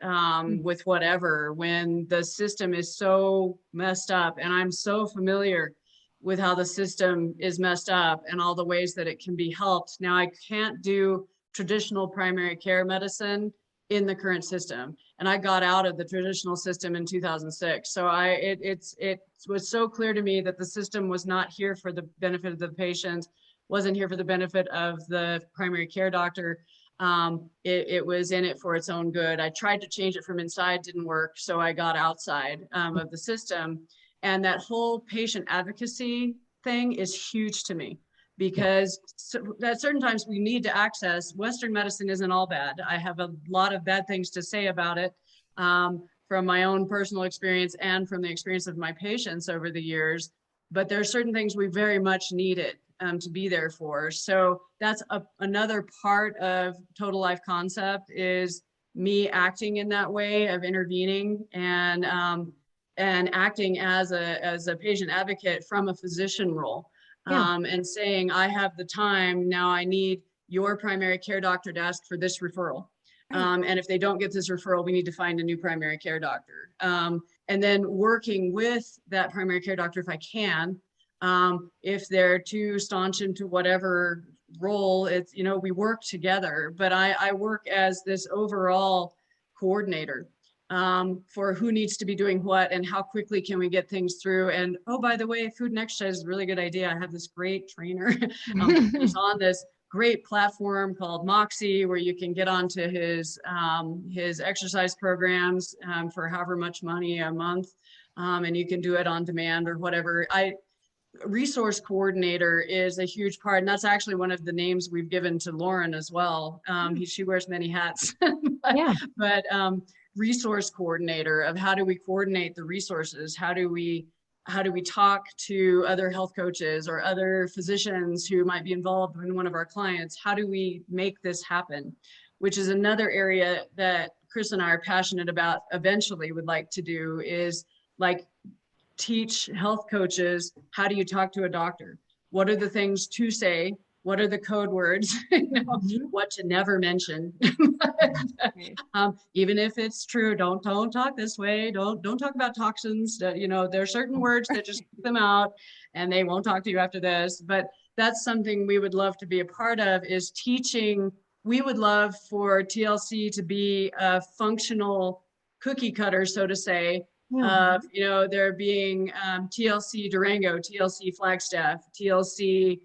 [SPEAKER 3] with whatever, when the system is so messed up. And I'm so familiar with how the system is messed up and all the ways that it can be helped. Now, I can't do traditional primary care medicine in the current system. And I got out of the traditional system in 2006. So it was so clear to me that the system was not here for the benefit of the patient, wasn't here for the benefit of the primary care doctor. It was in it for its own good. I tried to change it from inside, didn't work. So I got outside of the system. And that whole patient advocacy thing is huge to me, because at certain times we need to access. Western medicine isn't all bad. I have a lot of bad things to say about it from my own personal experience and from the experience of my patients over the years. But there are certain things we very much needed to be there for. So that's another part of Total Life Concept, is me acting in that way of intervening and acting as a patient advocate from a physician role. And saying, I have the time, now I need your primary care doctor to ask for this referral. And if they don't get this referral, we need to find a new primary care doctor. And then working with that primary care doctor if I can. If they're too staunch into whatever role, it's, we work together, but I work as this overall coordinator for who needs to be doing what and how quickly can we get things through. And oh, by the way, food and exercise is a really good idea. I have this great trainer who's on this great platform called Moxie, where you can get onto his exercise programs for however much money a month, and you can do it on demand or whatever. Resource coordinator is a huge part, and that's actually one of the names we've given to Lauren as well. She wears many hats. but resource coordinator of how do we coordinate the resources? How do we talk to other health coaches or other physicians who might be involved in one of our clients? How do we make this happen? Which is another area that Chris and I are passionate about, eventually would like to do, is like teach health coaches, how do you talk to a doctor? What are the things to say? What are the code words? What to never mention. Even if it's true, don't talk this way. Don't talk about toxins. There are certain words that just keep them out, and they won't talk to you after this. But that's something we would love to be a part of, is teaching. We would love for TLC to be a functional cookie cutter, so to say, of, there being TLC Durango, TLC Flagstaff, TLC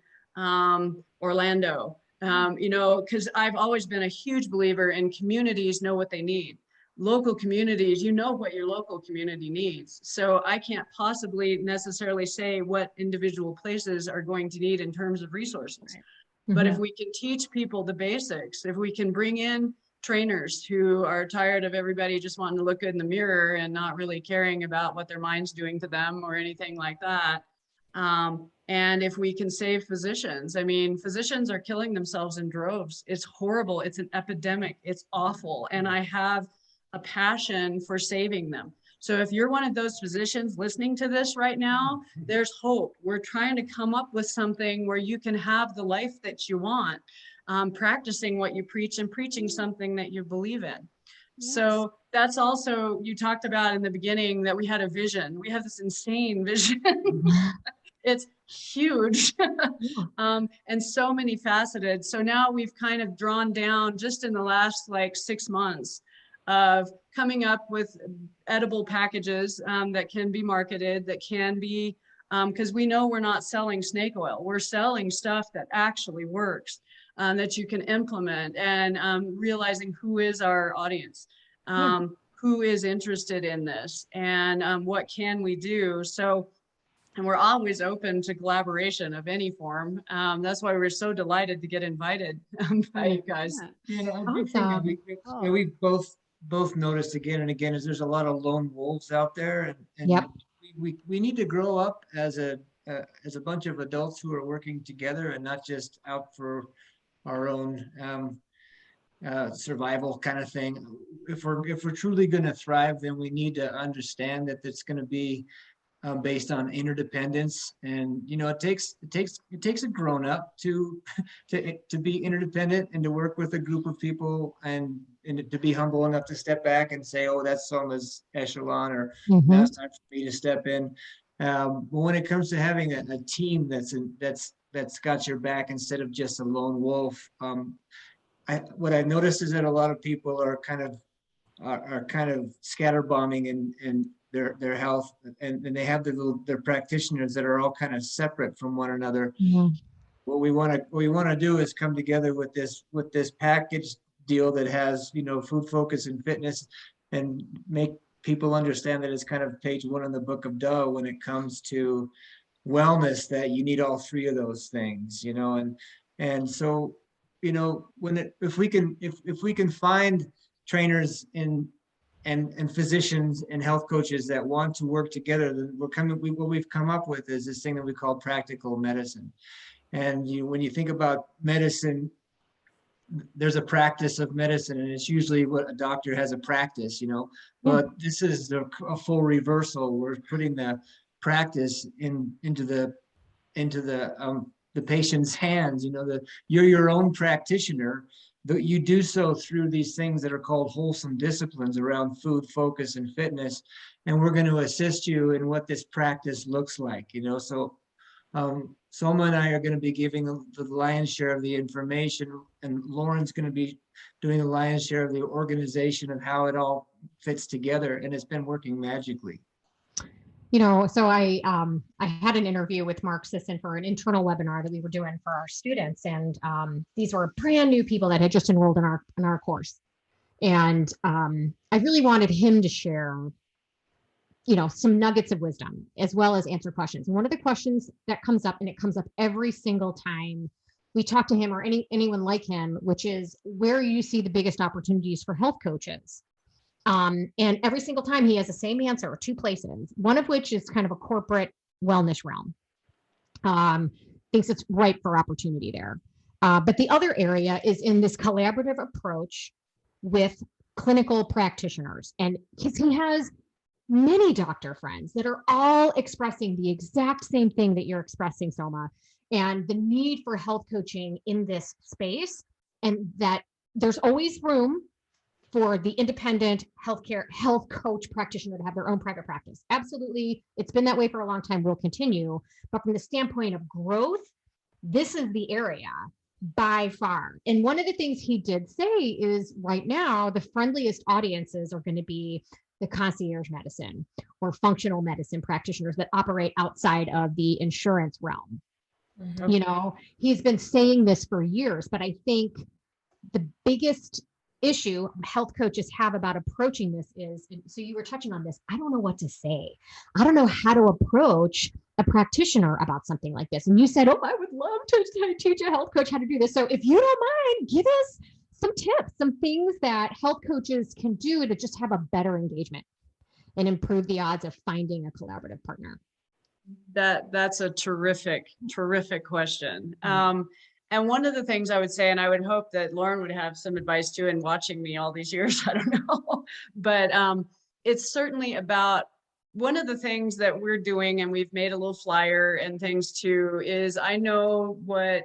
[SPEAKER 3] Orlando, because I've always been a huge believer in communities know what they need. Local communities, what your local community needs. So I can't possibly necessarily say what individual places are going to need in terms of resources. Right. But if we can teach people the basics, if we can bring in trainers who are tired of everybody just wanting to look good in the mirror and not really caring about what their mind's doing to them or anything like that. And if we can save physicians, physicians are killing themselves in droves. It's horrible. It's an epidemic. It's awful. And I have a passion for saving them. So if you're one of those physicians listening to this right now, there's hope. We're trying to come up with something where you can have the life that you want. Practicing what you preach and preaching something that you believe in. Yes. So that's also, you talked about in the beginning that we had a vision. We have this insane vision. It's huge and so many faceted. So now we've kind of drawn down just in the last 6 months of coming up with edible packages that can be marketed, that can be, because we know we're not selling snake oil. We're selling stuff that actually works. That you can implement, and realizing who is our audience, who is interested in this, and what can we do. So, and we're always open to collaboration of any form. That's why we're so delighted to get invited by you guys.
[SPEAKER 5] We both noticed again and again is there's a lot of lone wolves out there, and we need to grow up as a bunch of adults who are working together and not just out for our own survival kind of thing. If we're truly going to thrive, then we need to understand that it's going to be based on interdependence. And it takes a grown up to be interdependent and to work with a group of people and to be humble enough to step back and say, oh, that's Soma's echelon, or now it's time for me to step in. But when it comes to having a team that's got your back instead of just a lone wolf, what I've noticed is that a lot of people are kind of scatterbombing in their health, and they have their practitioners that are all kind of separate from one another. What we want to do is come together with this package deal that has, food, focus, and fitness, and make people understand that it's kind of page 1 in the book of Doe when it comes to wellness, that you need all 3 of those things, and so, if we can find trainers and physicians and health coaches that want to work together, then what we've come up with is this thing that we call practical medicine. And when you think about medicine, there's a practice of medicine, and it's usually what a doctor has a practice, but this is a full reversal. We're putting the practice into the patient's hands. You're your own practitioner, but you do so through these things that are called wholesome disciplines around food, focus, and fitness. And we're going to assist you in what this practice looks like, so Soma and I are going to be giving the lion's share of the information, and Lauren's going to be doing the lion's share of the organization of how it all fits together. And it's been working magically.
[SPEAKER 2] So I had an interview with Mark Sisson for an internal webinar that we were doing for our students. And these were brand new people that had just enrolled in our course. And I really wanted him to share, some nuggets of wisdom, as well as answer questions. And one of the questions that comes up, and it comes up every single time we talk to him or anyone like him, which is where you see the biggest opportunities for health coaches. And every single time he has the same answer, or 2 places, one of which is kind of a corporate wellness realm. Thinks it's ripe for opportunity there. But the other area is in this collaborative approach with clinical practitioners. And he has many doctor friends that are all expressing the exact same thing that you're expressing, Soma, and the need for health coaching in this space, and that there's always room for the independent health coach practitioner to have their own private practice. Absolutely. It's been that way for a long time, will continue. But from the standpoint of growth, this is the area by far. And one of the things he did say is right now, the friendliest audiences are going to be the concierge medicine or functional medicine practitioners that operate outside of the insurance realm. He's been saying this for years, but I think the biggest issue health coaches have about approaching this is, so you were touching on this, I don't know what to say. I don't know how to approach a practitioner about something like this. And you said, oh, I would love to teach a health coach how to do this. So if you don't mind, give us some tips, some things that health coaches can do to just have a better engagement and improve the odds of finding a collaborative partner.
[SPEAKER 3] That's a terrific question. And one of the things I would say, and I would hope that Lauren would have some advice too, in watching me all these years, I don't know, but it's certainly about one of the things that we're doing, and we've made a little flyer and things too, is I know what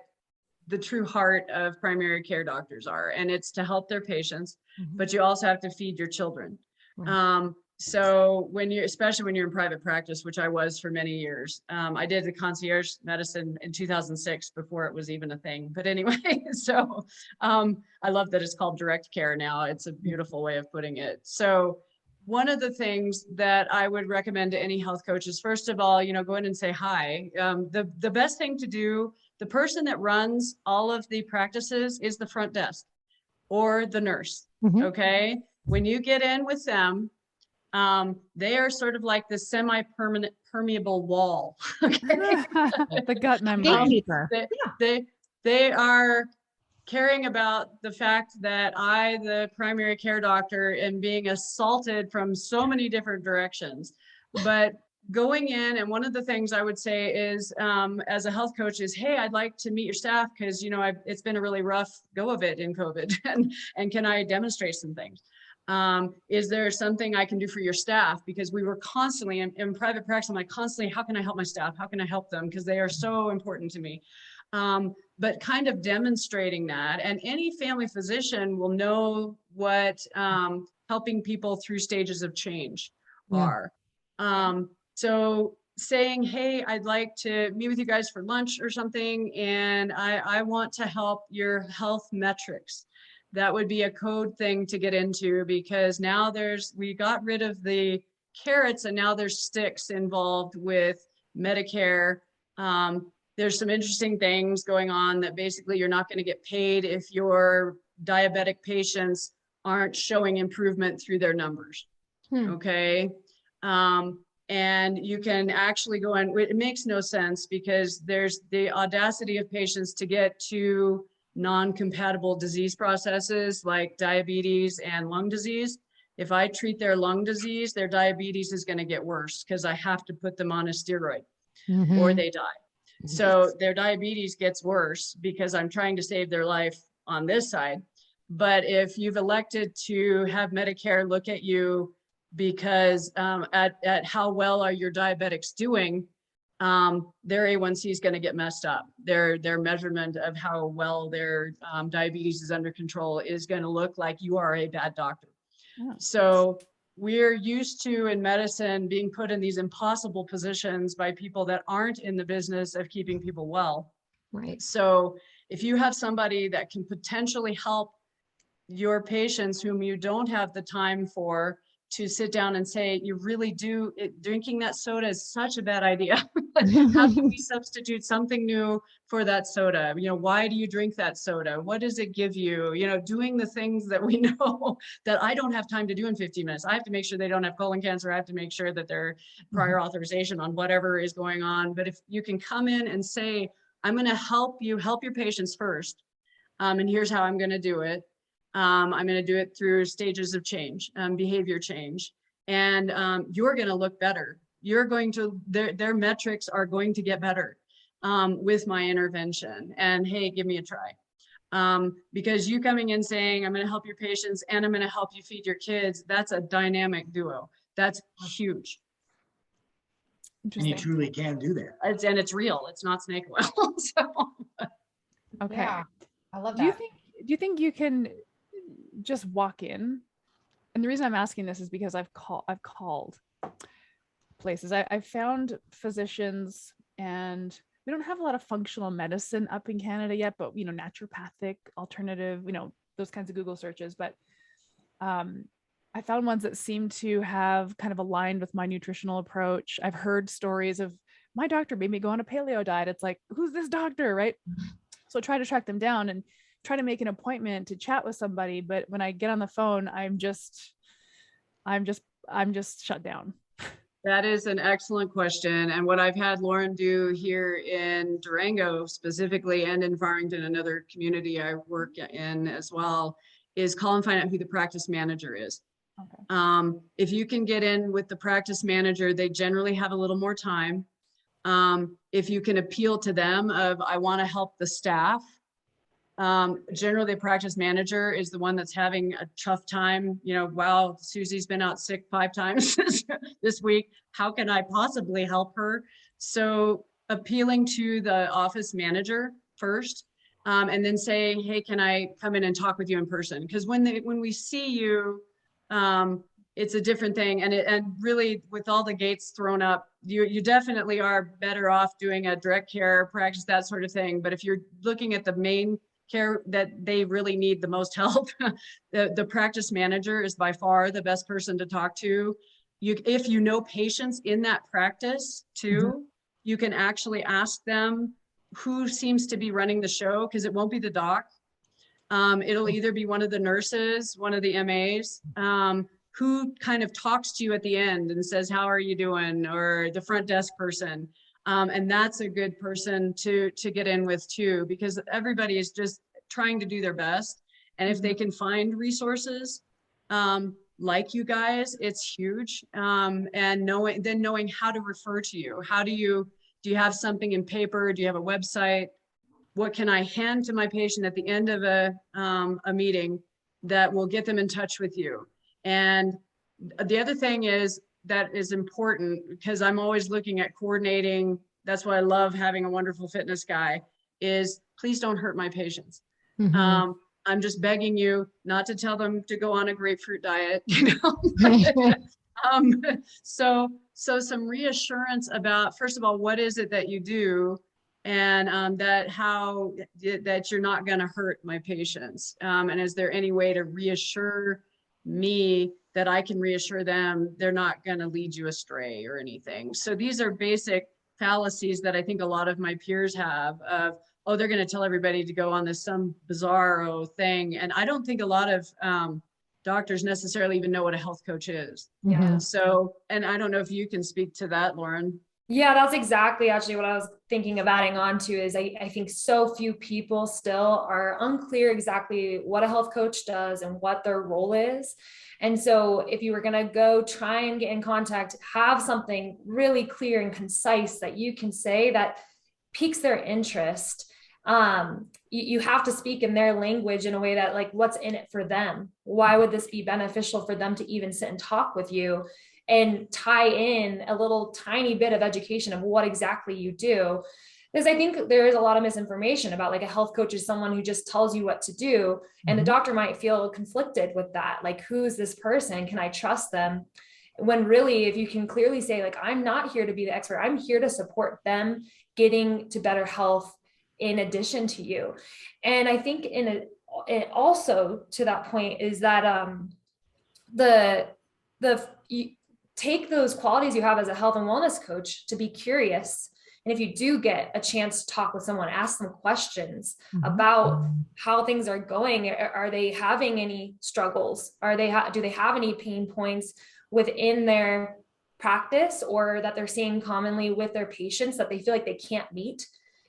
[SPEAKER 3] the true heart of primary care doctors are, and it's to help their patients, but you also have to feed your children. Right. So especially when you're in private practice, which I was for many years, I did the concierge medicine in 2006 before it was even a thing. But anyway, so I love that it's called direct care now. It's a beautiful way of putting it. So one of the things that I would recommend to any health coaches, first of all, go in and say hi. The best thing to do, the person that runs all of the practices is the front desk or the nurse. Okay. When you get in with them, they are sort of like the semi-permanent permeable wall. Okay?
[SPEAKER 1] The gut membrane.
[SPEAKER 3] They are caring about the fact that I, the primary care doctor, am being assaulted from so many different directions. But going in, and one of the things I would say is, as a health coach, is, hey, I'd like to meet your staff because it's been a really rough go of it in COVID, and can I demonstrate some things? Is there something I can do for your staff? Because we were constantly in private practice, I'm like constantly, how can I help my staff? How can I help them? Because they are so important to me. But kind of demonstrating that, and any family physician will know what helping people through stages of change are. So saying, hey, I'd like to meet with you guys for lunch or something, and I want to help your health metrics. that would be a code thing to get into, because now we got rid of the carrots and now there's sticks involved with Medicare. There's some interesting things going on that basically you're not going to get paid if your diabetic patients aren't showing improvement through their numbers. Okay. And you can actually go in, it makes no sense because there's the audacity of patients to get to non-compatible disease processes like diabetes and lung disease. If I treat their lung disease, their diabetes is going to get worse because I have to put them on a steroid or they die. So their diabetes gets worse because I'm trying to save their life on this side. But if you've elected to have Medicare look at you because at how well are your diabetics doing, their A1C is going to get messed up. Their measurement of how well their diabetes is under control is going to look like you are a bad doctor. Oh. So we're used to in medicine being put in these impossible positions by people that aren't in the business of keeping people well.
[SPEAKER 2] Right.
[SPEAKER 3] So if you have somebody that can potentially help your patients whom you don't have the time for to sit down and say, you really do, drinking that soda is such a bad idea. How can we substitute something new for that soda? You know, why do you drink that soda? What does it give you? You know, doing the things that we know that I don't have time to do in 15 minutes. I have to make sure they don't have colon cancer. I have to make sure that their prior authorization on whatever is going on. But if you can come in and say, I'm going to help you help your patients first. And here's how I'm going to do it. I'm going to do it through stages of change, behavior change, and you're going to look better. You're going to, their metrics are going to get better with my intervention. And hey, give me a try. Because you coming in saying, I'm going to help your patients and I'm going to help you feed your kids, that's a dynamic duo. That's huge.
[SPEAKER 5] And you truly can do that.
[SPEAKER 3] And it's real. It's not snake oil. So.
[SPEAKER 1] Okay.
[SPEAKER 2] Yeah, I love that.
[SPEAKER 1] Do you think you can just walk in? And the reason I'm asking this is because I've called places. I've found physicians, and we don't have a lot of functional medicine up in Canada yet, but you know, naturopathic, alternative, you know, those kinds of Google searches. But I found ones that seem to have kind of aligned with my nutritional approach. I've heard stories of my doctor made me go on a paleo diet. It's like, who's this doctor, right? So I try to track them down and try to make an appointment to chat with somebody. But when I get on the phone, I'm just shut down.
[SPEAKER 3] That is an excellent question. And what I've had Lauren do here in Durango specifically, and in Farrington, another community I work in as well, is call and find out who the practice manager is. Okay. If you can get in with the practice manager, they generally have a little more time. If you can appeal to them of, I want to help the staff, generally the practice manager is the one that's having a tough time. You know, wow, Susie's been out sick 5 times this week. How can I possibly help her? So appealing to the office manager first, and then saying, hey, can I come in and talk with you in person? Because when we see you, it's a different thing. And really with all the gates thrown up, you definitely are better off doing a direct care practice, that sort of thing. But if you're looking at the main care that they really need the most help, the practice manager is by far the best person to talk to. If you know patients in that practice too, you can actually ask them who seems to be running the show, because it won't be the doc. It'll either be one of the nurses, one of the MAs, who kind of talks to you at the end and says, how are you doing? Or the front desk person. And that's a good person to get in with too, because everybody is just trying to do their best. And if they can find resources like you guys, it's huge. And knowing how to refer to you. Do you have something in paper? Do you have a website? What can I hand to my patient at the end of a meeting that will get them in touch with you? And the other thing is that is important, because I'm always looking at coordinating. That's why I love having a wonderful fitness guy, is please don't hurt my patients. I'm just begging you not to tell them to go on a grapefruit diet, you know? So some reassurance about, first of all, what is it that you do? and that you're not going to hurt my patients. And is there any way to reassure me that I can reassure them they're not going to lead you astray or anything? So these are basic fallacies that I think a lot of my peers have of, oh, they're going to tell everybody to go on this some bizarro thing. And I don't think a lot of doctors necessarily even know what a health coach is.
[SPEAKER 4] Yeah.
[SPEAKER 3] So, and I don't know if you can speak to that, Lauren.
[SPEAKER 4] Yeah, that's exactly actually what I was thinking of adding on to is I think so few people still are unclear exactly what a health coach does and what their role is. And so if you were going to go try and get in contact, have something really clear and concise that you can say that piques their interest. You have to speak in their language in a way that like, what's in it for them? Why would this be beneficial for them to even sit and talk with you? And tie in a little tiny bit of education of what exactly you do. Because I think there is a lot of misinformation about like a health coach is someone who just tells you what to do. And the doctor might feel conflicted with that. Like, who's this person? Can I trust them? When really, if you can clearly say like, I'm not here to be the expert, I'm here to support them getting to better health in addition to you. And I think also to that point is that you take those qualities you have as a health and wellness coach to be curious. And if you do get a chance to talk with someone, ask them questions about how things are going. Are they having any struggles? Do they have any pain points within their practice or that they're seeing commonly with their patients that they feel like they can't meet?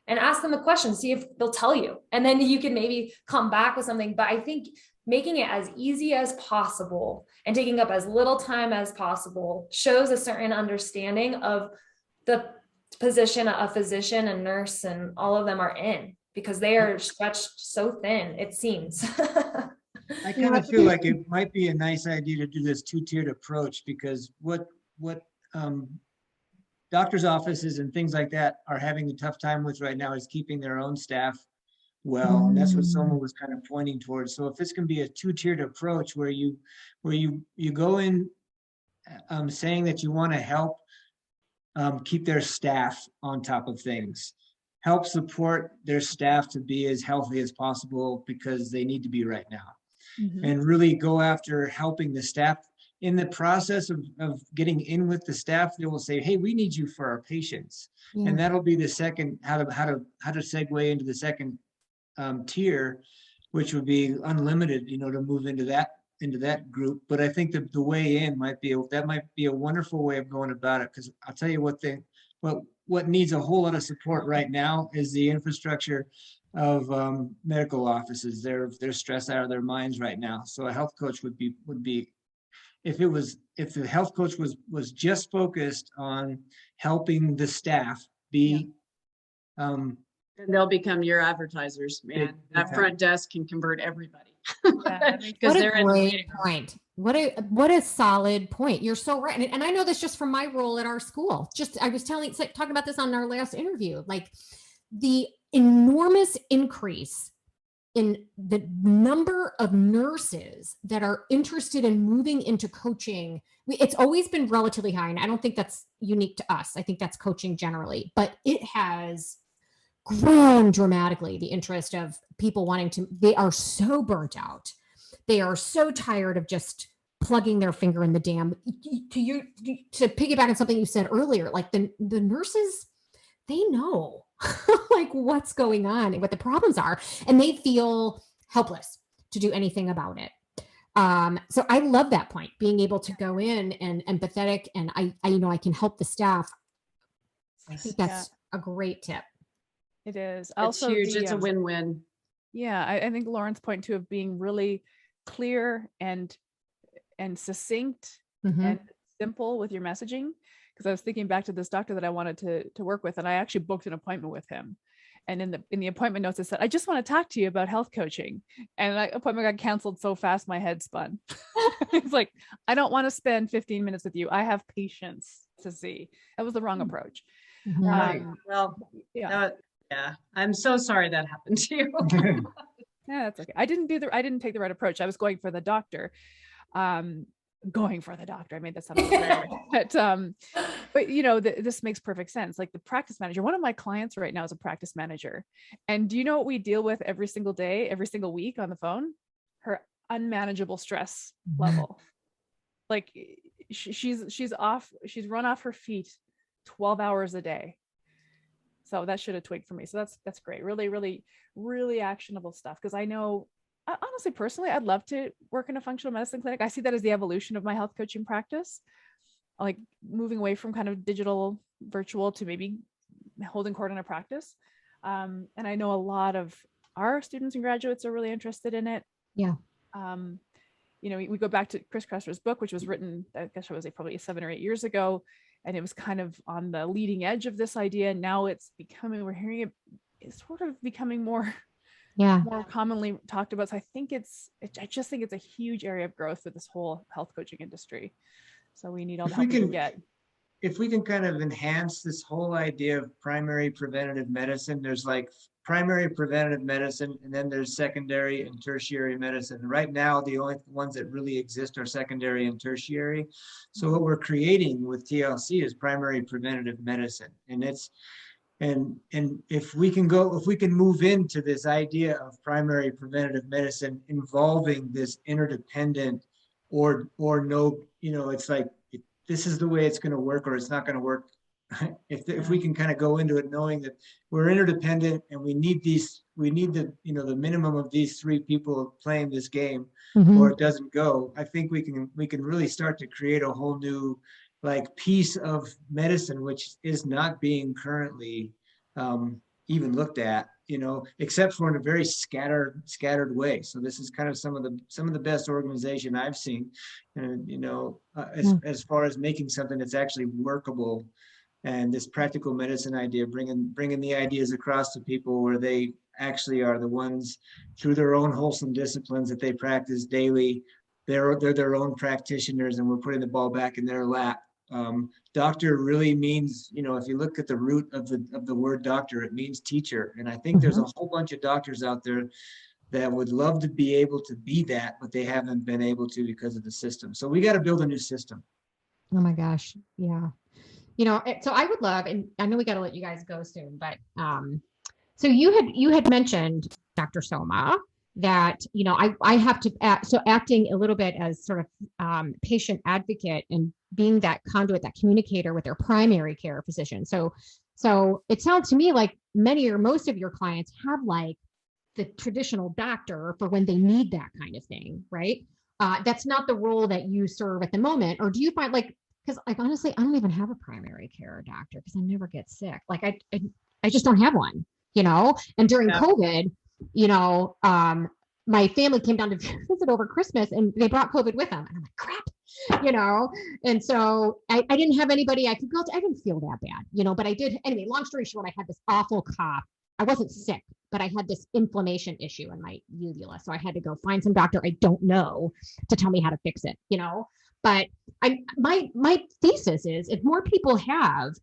[SPEAKER 4] And ask them a question, see if they'll tell you. And then you can maybe come back with something. But I think making it as easy as possible and taking up as little time as possible shows a certain understanding of the position a physician and nurse and all of them are in, because they are stretched so thin, it seems.
[SPEAKER 5] I kind of feel like it might be a nice idea to do this two-tiered approach, because what doctors' offices and things like that are having a tough time with right now is keeping their own staff well, and that's what Soma was kind of pointing towards. So if this can be a two-tiered approach where you go in saying that you want to help keep their staff on top of things, help support their staff to be as healthy as possible because they need to be right now, and really go after helping the staff. In the process of getting in with the staff, they will say, hey, we need you for our patients. And that'll be the second, how to segue into the second tier, which would be unlimited, to move into that group. But I think that the way in might be a wonderful way of going about it, because I'll tell you what needs a whole lot of support right now is the infrastructure of medical offices. They're stressed out of their minds right now. So a health coach would be if the health coach was just focused on helping the staff be
[SPEAKER 3] and they'll become your advertisers, man. That front desk can convert everybody.
[SPEAKER 2] Because they're in the waiting room. What a solid point. You're so right. And I know this just from my role at our school. I was talking about this on our last interview, like the enormous increase in the number of nurses that are interested in moving into coaching. It's always been relatively high, and I don't think that's unique to us. I think that's coaching generally, but it has grown dramatically, the interest of people they are so burnt out. They are so tired of just plugging their finger in the dam. To piggyback on something you said earlier, like the nurses, they know like what's going on and what the problems are, and they feel helpless to do anything about it. So I love that point, being able to go in and empathetic, and I can help the staff. I think that's a great tip.
[SPEAKER 1] It is.
[SPEAKER 3] It's
[SPEAKER 1] also
[SPEAKER 3] huge. It's a win-win.
[SPEAKER 1] Yeah, I think Lauren's point too of being really clear and succinct and simple with your messaging. Because I was thinking back to this doctor that I wanted to work with, and I actually booked an appointment with him. And in the appointment notes, it said, I just want to talk to you about health coaching. And the appointment got canceled so fast, my head spun. It's like, I don't want to spend 15 minutes with you. I have patients to see. That was the wrong approach.
[SPEAKER 3] Right. Well, yeah. I'm so sorry that happened to you.
[SPEAKER 1] Yeah, that's okay. I didn't take the right approach. I was going for the doctor. going for the doctor. I made that sound a little weird, but this makes perfect sense. Like the practice manager, one of my clients right now is a practice manager. And do you know what we deal with every single day, every single week on the phone? Her unmanageable stress level. Like she's run off her feet 12 hours a day. So that should have twigged for me. So that's great. Really, really, really actionable stuff. Because I know, honestly, personally, I'd love to work in a functional medicine clinic. I see that as the evolution of my health coaching practice, like moving away from kind of digital, virtual to maybe holding court in a practice. And I know a lot of our students and graduates are really interested in it.
[SPEAKER 2] Yeah.
[SPEAKER 1] We go back to Chris Kresser's book, which was written, I guess it was probably 7 or 8 years ago. And it was kind of on the leading edge of this idea. Now we're hearing it's sort of becoming more commonly talked about. So I just think it's a huge area of growth for this whole health coaching industry. So we need all the help we can get.
[SPEAKER 5] If we can kind of enhance this whole idea of primary preventative medicine, there's like primary preventative medicine, and then there's secondary and tertiary medicine. Right now, the only ones that really exist are secondary and tertiary. So what we're creating with TLC is primary preventative medicine. And if we can move into this idea of primary preventative medicine involving this interdependent or no, it's like, this is the way it's going to work, or it's not going to work. If we can kind of go into it knowing that we're interdependent and we need the minimum of these 3 people playing this game, or it doesn't go, I think we can really start to create a whole new like piece of medicine, which is not being currently even looked at, except for in a very scattered way. So this is kind of some of the best organization I've seen, as far as making something that's actually workable. And this practical medicine idea, bringing the ideas across to people where they actually are the ones through their own wholesome disciplines that they practice daily. They're their own practitioners, and we're putting the ball back in their lap. Doctor really means, if you look at the root of the word doctor, it means teacher. And I think there's a whole bunch of doctors out there that would love to be able to be that, but they haven't been able to because of the system. So we got to build a new system.
[SPEAKER 2] Oh my gosh. Yeah. So I would love, and I know we got to let you guys go soon, but so you had mentioned, Dr. Soma, that, I have to act, so acting a little bit as sort of patient advocate and being that conduit, that communicator with their primary care physician. So it sounds to me like many or most of your clients have like the traditional doctor for when they need that kind of thing, right? That's not the role that you serve at the moment. Or do you find because honestly, I don't even have a primary care doctor because I never get sick. Like I just don't have one, and during COVID, my family came down to visit over Christmas and they brought COVID with them. And I'm like, crap, and so I didn't have anybody I could go to. I didn't feel that bad, but I did. Anyway, long story short, I had this awful cough. I wasn't sick, but I had this inflammation issue in my uvula. So I had to go find some doctor I don't know to tell me how to fix it, But my thesis is if more people have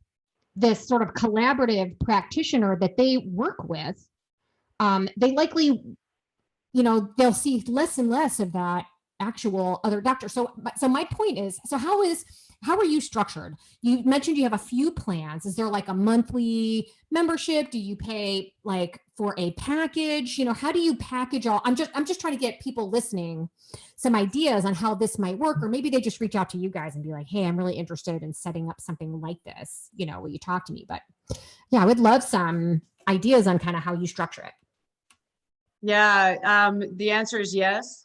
[SPEAKER 2] this sort of collaborative practitioner that they work with, they likely, they'll see less and less of that actual other doctor. So my point is, how are you structured? You mentioned you have a few plans. Is there like a monthly membership? Do you pay like for a package? How do you package all? I'm just trying to get people listening some ideas on how this might work, or maybe they just reach out to you guys and be like, hey, I'm really interested in setting up something like this. Will you talk to me? But yeah, I would love some ideas on kind of how you structure it.
[SPEAKER 3] Yeah, the answer is yes.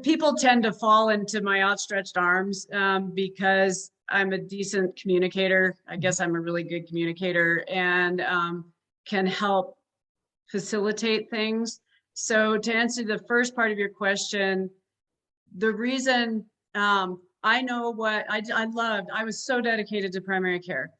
[SPEAKER 3] People tend to fall into my outstretched arms because I'm a decent communicator. I guess I'm a really good communicator and can help facilitate things. So to answer the first part of your question, the reason I know what I loved, I was so dedicated to primary care.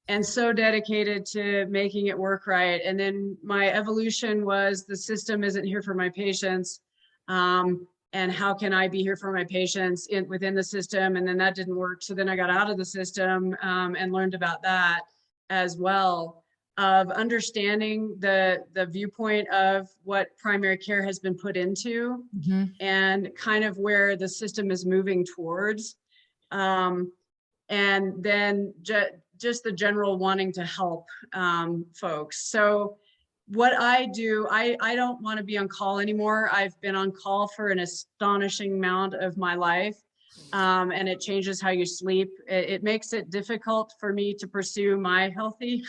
[SPEAKER 3] And so dedicated to making it work right. And then my evolution was the system isn't here for my patients. And how can I be here for my patients within the system? And then that didn't work. So then I got out of the system and learned about that as well. of understanding the viewpoint of what primary care has been put into and kind of where the system is moving towards. And then just the general wanting to help folks. So what I do, I don't want to be on call anymore. I've been on call for an astonishing amount of my life. And it changes how you sleep. It makes it difficult for me to pursue my healthy,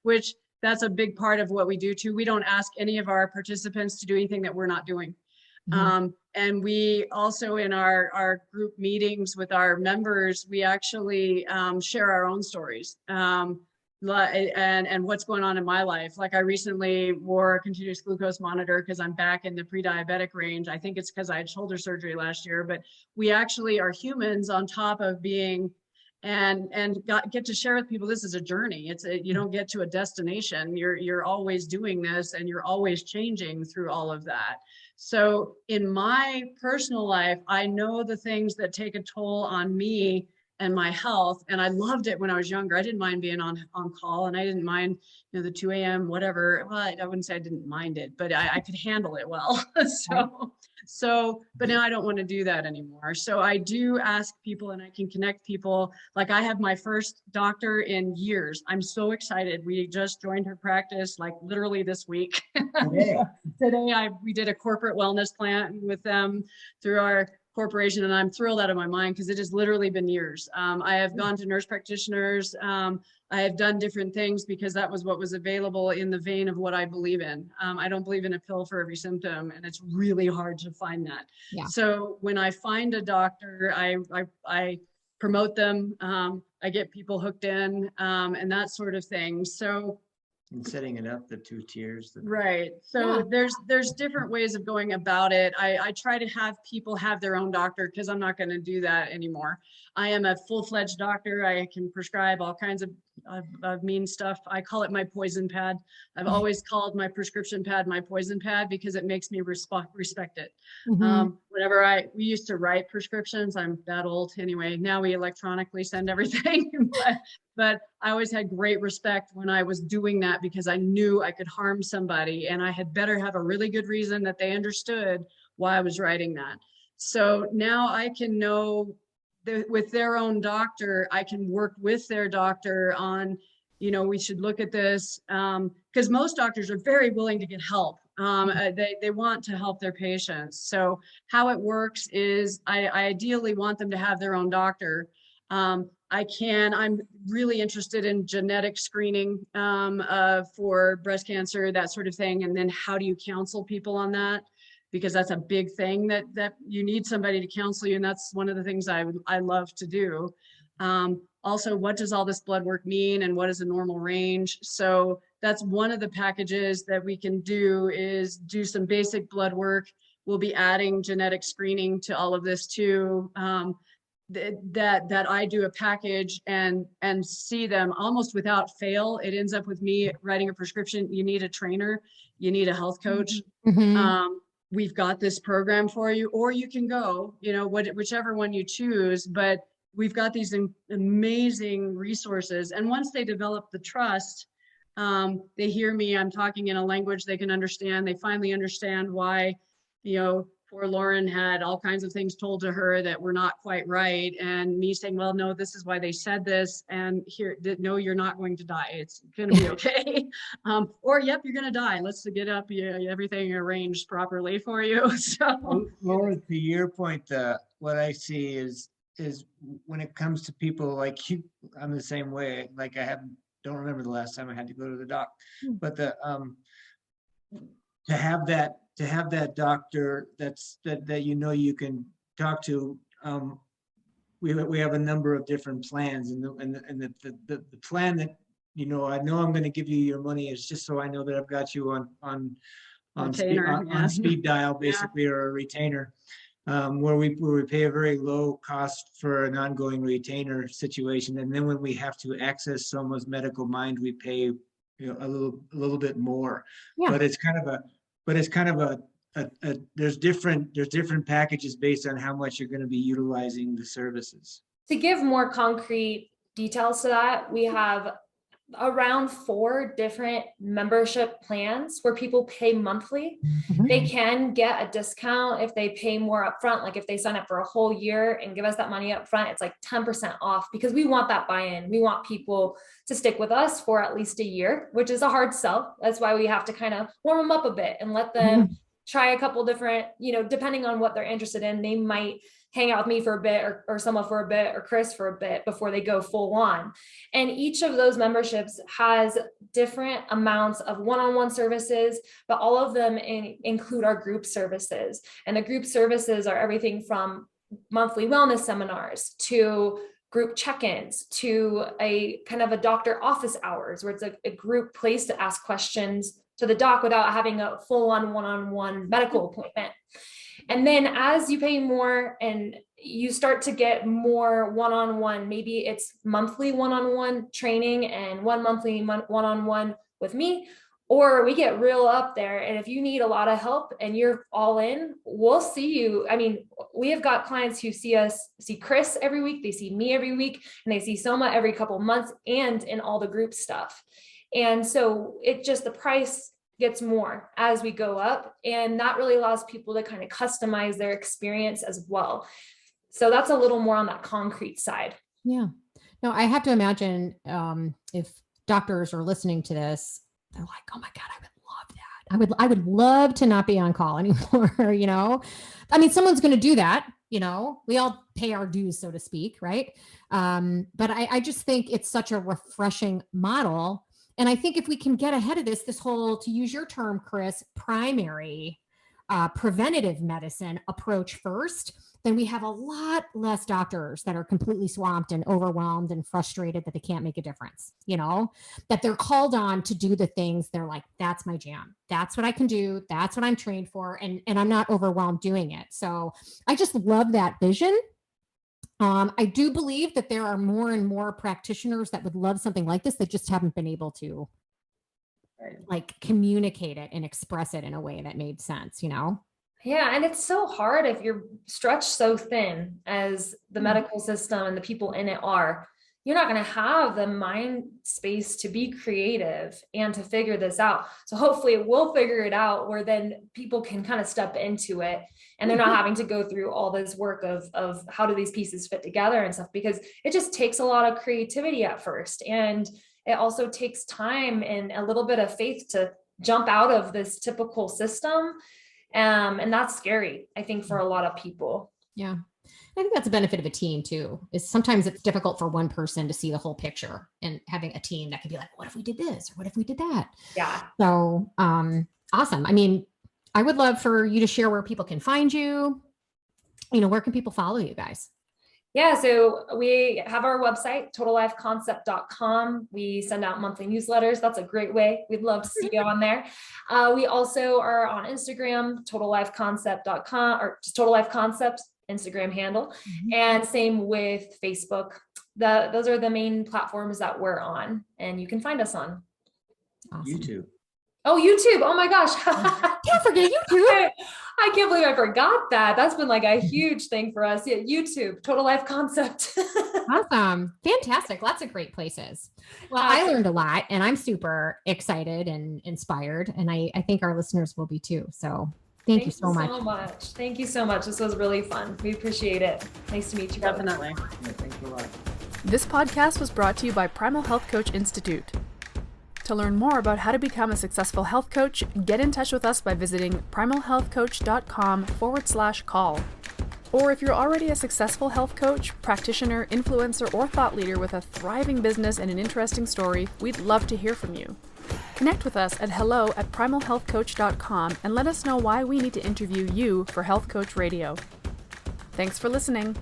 [SPEAKER 3] which that's a big part of what we do too. We don't ask any of our participants to do anything that we're not doing. And we also, in our group meetings with our members, we actually share our own stories and what's going on in my life. Like I recently wore a continuous glucose monitor because I'm back in the pre-diabetic range. I think it's because I had shoulder surgery last year, but we actually are humans on top of being and get to share with people. This is a journey. You don't get to a destination. You're always doing this and you're always changing through all of that. So in my personal life, I know the things that take a toll on me and my health. And I loved it when I was younger. I didn't mind being on call, and I didn't mind, the 2 a.m., whatever. Well, I wouldn't say I didn't mind it, but I could handle it well. But now I don't want to do that anymore. So I do ask people, and I can connect people. Like I have my first doctor in years. I'm so excited. We just joined her practice like literally this week. Today we did a corporate wellness plan with them through our corporation, and I'm thrilled out of my mind because it has literally been years. I have gone to nurse practitioners. I have done different things because that was what was available in the vein of what I believe in. I don't believe in a pill for every symptom, and it's really hard to find that. Yeah. So when I find a doctor, I promote them. I get people hooked in and that sort of thing. So.
[SPEAKER 5] And setting it up, the 2 tiers.
[SPEAKER 3] Right. So there's different ways of going about it. I try to have people have their own doctor because I'm not going to do that anymore. I am a full-fledged doctor. I can prescribe all kinds of mean stuff. I call it my poison pad. I've always called my prescription pad my poison pad because it makes me respect it. Whenever we used to write prescriptions, I'm that old anyway. Now we electronically send everything. But I always had great respect when I was doing that because I knew I could harm somebody, and I had better have a really good reason that they understood why I was writing that. So now I can know with their own doctor, I can work with their doctor on, we should look at this because most doctors are very willing to get help. They want to help their patients. So how it works is I ideally want them to have their own doctor. I'm really interested in genetic screening for breast cancer, that sort of thing. And then how do you counsel people on that? Because that's a big thing that you need somebody to counsel you. And that's one of the things I love to do. Also, what does all this blood work mean and what is a normal range? So that's one of the packages that we can do is do some basic blood work. We'll be adding genetic screening to all of this too. That I do a package and see them almost without fail. It ends up with me writing a prescription. You need a trainer, you need a health coach. We've got this program for you, or you can go, whichever one you choose, but we've got these amazing resources. And once they develop the trust, they hear me, I'm talking in a language they can understand. They finally understand why, poor Lauren had all kinds of things told to her that were not quite right. And me saying, well, no, this is why they said this. And no, you're not going to die. It's going to be okay. Or, yep, you're going to die. Let's get up everything arranged properly for you. So,
[SPEAKER 5] Lauren, to your point, what I see is when it comes to people like you, I'm the same way. Like don't remember the last time I had to go to the doc, but to have that doctor that you can talk to. We have a number of different plans, and the plan that I know I'm going to give you your money is just so I know that I've got you on speed dial basically, or a retainer, where we pay a very low cost for an ongoing retainer situation, and then when we have to access someone's medical mind, we pay a little bit more. But it's kind of a there's different packages based on how much you're going to be utilizing the services.
[SPEAKER 4] To give more concrete details to that, we have around 4 different membership plans where people pay monthly.
[SPEAKER 2] Mhm.
[SPEAKER 4] They can get a discount if they pay more upfront. Like if they sign up for a whole year and give us that money up front, it's like 10% off, because we want that buy-in. We want people to stick with us for at least a year, which is a hard sell. That's why we have to kind of warm them up a bit and let them try a couple different, depending on what they're interested in. They might hang out with me for a bit, or Soma for a bit, or Chris for a bit before they go full on. And each of those memberships has different amounts of one-on-one services, but all of them include our group services. And the group services are everything from monthly wellness seminars to group check-ins to a kind of a doctor office hours, where it's a group place to ask questions to the doc without having a full-on one-on-one medical appointment. And then as you pay more and you start to get more one-on-one, maybe it's monthly one-on-one training and one monthly one-on-one with me, or we get real up there. And if you need a lot of help and you're all in, we'll see you. I mean, we have got clients who see Chris every week, they see me every week, and they see Soma every couple months and in all the group stuff. And so the price gets more as we go up, and that really allows people to kind of customize their experience as well. So that's a little more on that concrete side.
[SPEAKER 2] Yeah. No, I have to imagine if doctors are listening to this, they're like, oh my God, I would love that. I would love to not be on call anymore. I mean, someone's going to do that. We all pay our dues, so to speak. Right. But I just think it's such a refreshing model. And I think if we can get ahead of this whole, to use your term, Chris, primary preventative medicine approach first, then we have a lot less doctors that are completely swamped and overwhelmed and frustrated that they can't make a difference, that they're called on to do the things they're like, that's my jam. That's what I can do. That's what I'm trained for. And I'm not overwhelmed doing it. So I just love that vision. I do believe that there are more and more practitioners that would love something like this that just haven't been able to communicate it and express it in a way that made sense,
[SPEAKER 4] Yeah. And it's so hard if you're stretched so thin as the medical system and the people in it are. You're not going to have the mind space to be creative and to figure this out. So hopefully we'll figure it out where then people can kind of step into it and they're not having to go through all this work of how do these pieces fit together and stuff, because it just takes a lot of creativity at first. And it also takes time and a little bit of faith to jump out of this typical system. And that's scary, I think, for a lot of people.
[SPEAKER 2] Yeah. I think that's a benefit of a team too, is sometimes it's difficult for one person to see the whole picture, and having a team that can be like, what if we did this? Or what if we did that?
[SPEAKER 4] Yeah.
[SPEAKER 2] So awesome. I mean, I would love for you to share where people can find you. Where can people follow you guys?
[SPEAKER 4] Yeah, so we have our website, totallifeconcept.com. We send out monthly newsletters. That's a great way. We'd love to see you on there. We also are on Instagram, totallifeconcept.com, or just Total Life Concept Instagram handle. And same with Facebook. Those are the main platforms that we're on, and you can find us on.
[SPEAKER 2] Awesome.
[SPEAKER 5] YouTube.
[SPEAKER 4] Oh, YouTube. Oh my gosh.
[SPEAKER 2] Can't forget YouTube.
[SPEAKER 4] I can't believe I forgot that. That's been like a huge thing for us. Yeah, YouTube, Total Life Concept.
[SPEAKER 2] Awesome. Fantastic. Lots of great places. Well, I learned a lot, and I'm super excited and inspired, and I think our listeners will be too. So thank you so much.
[SPEAKER 4] Thank you so much. This was really fun. We appreciate it. Nice to meet you.
[SPEAKER 3] Definitely.
[SPEAKER 5] Yeah, thanks a lot.
[SPEAKER 1] This podcast was brought to you by Primal Health Coach Institute. To learn more about how to become a successful health coach, get in touch with us by visiting primalhealthcoach.com/call. Or if you're already a successful health coach, practitioner, influencer, or thought leader with a thriving business and an interesting story, we'd love to hear from you. Connect with us at hello@primalhealthcoach.com and let us know why we need to interview you for Health Coach Radio. Thanks for listening.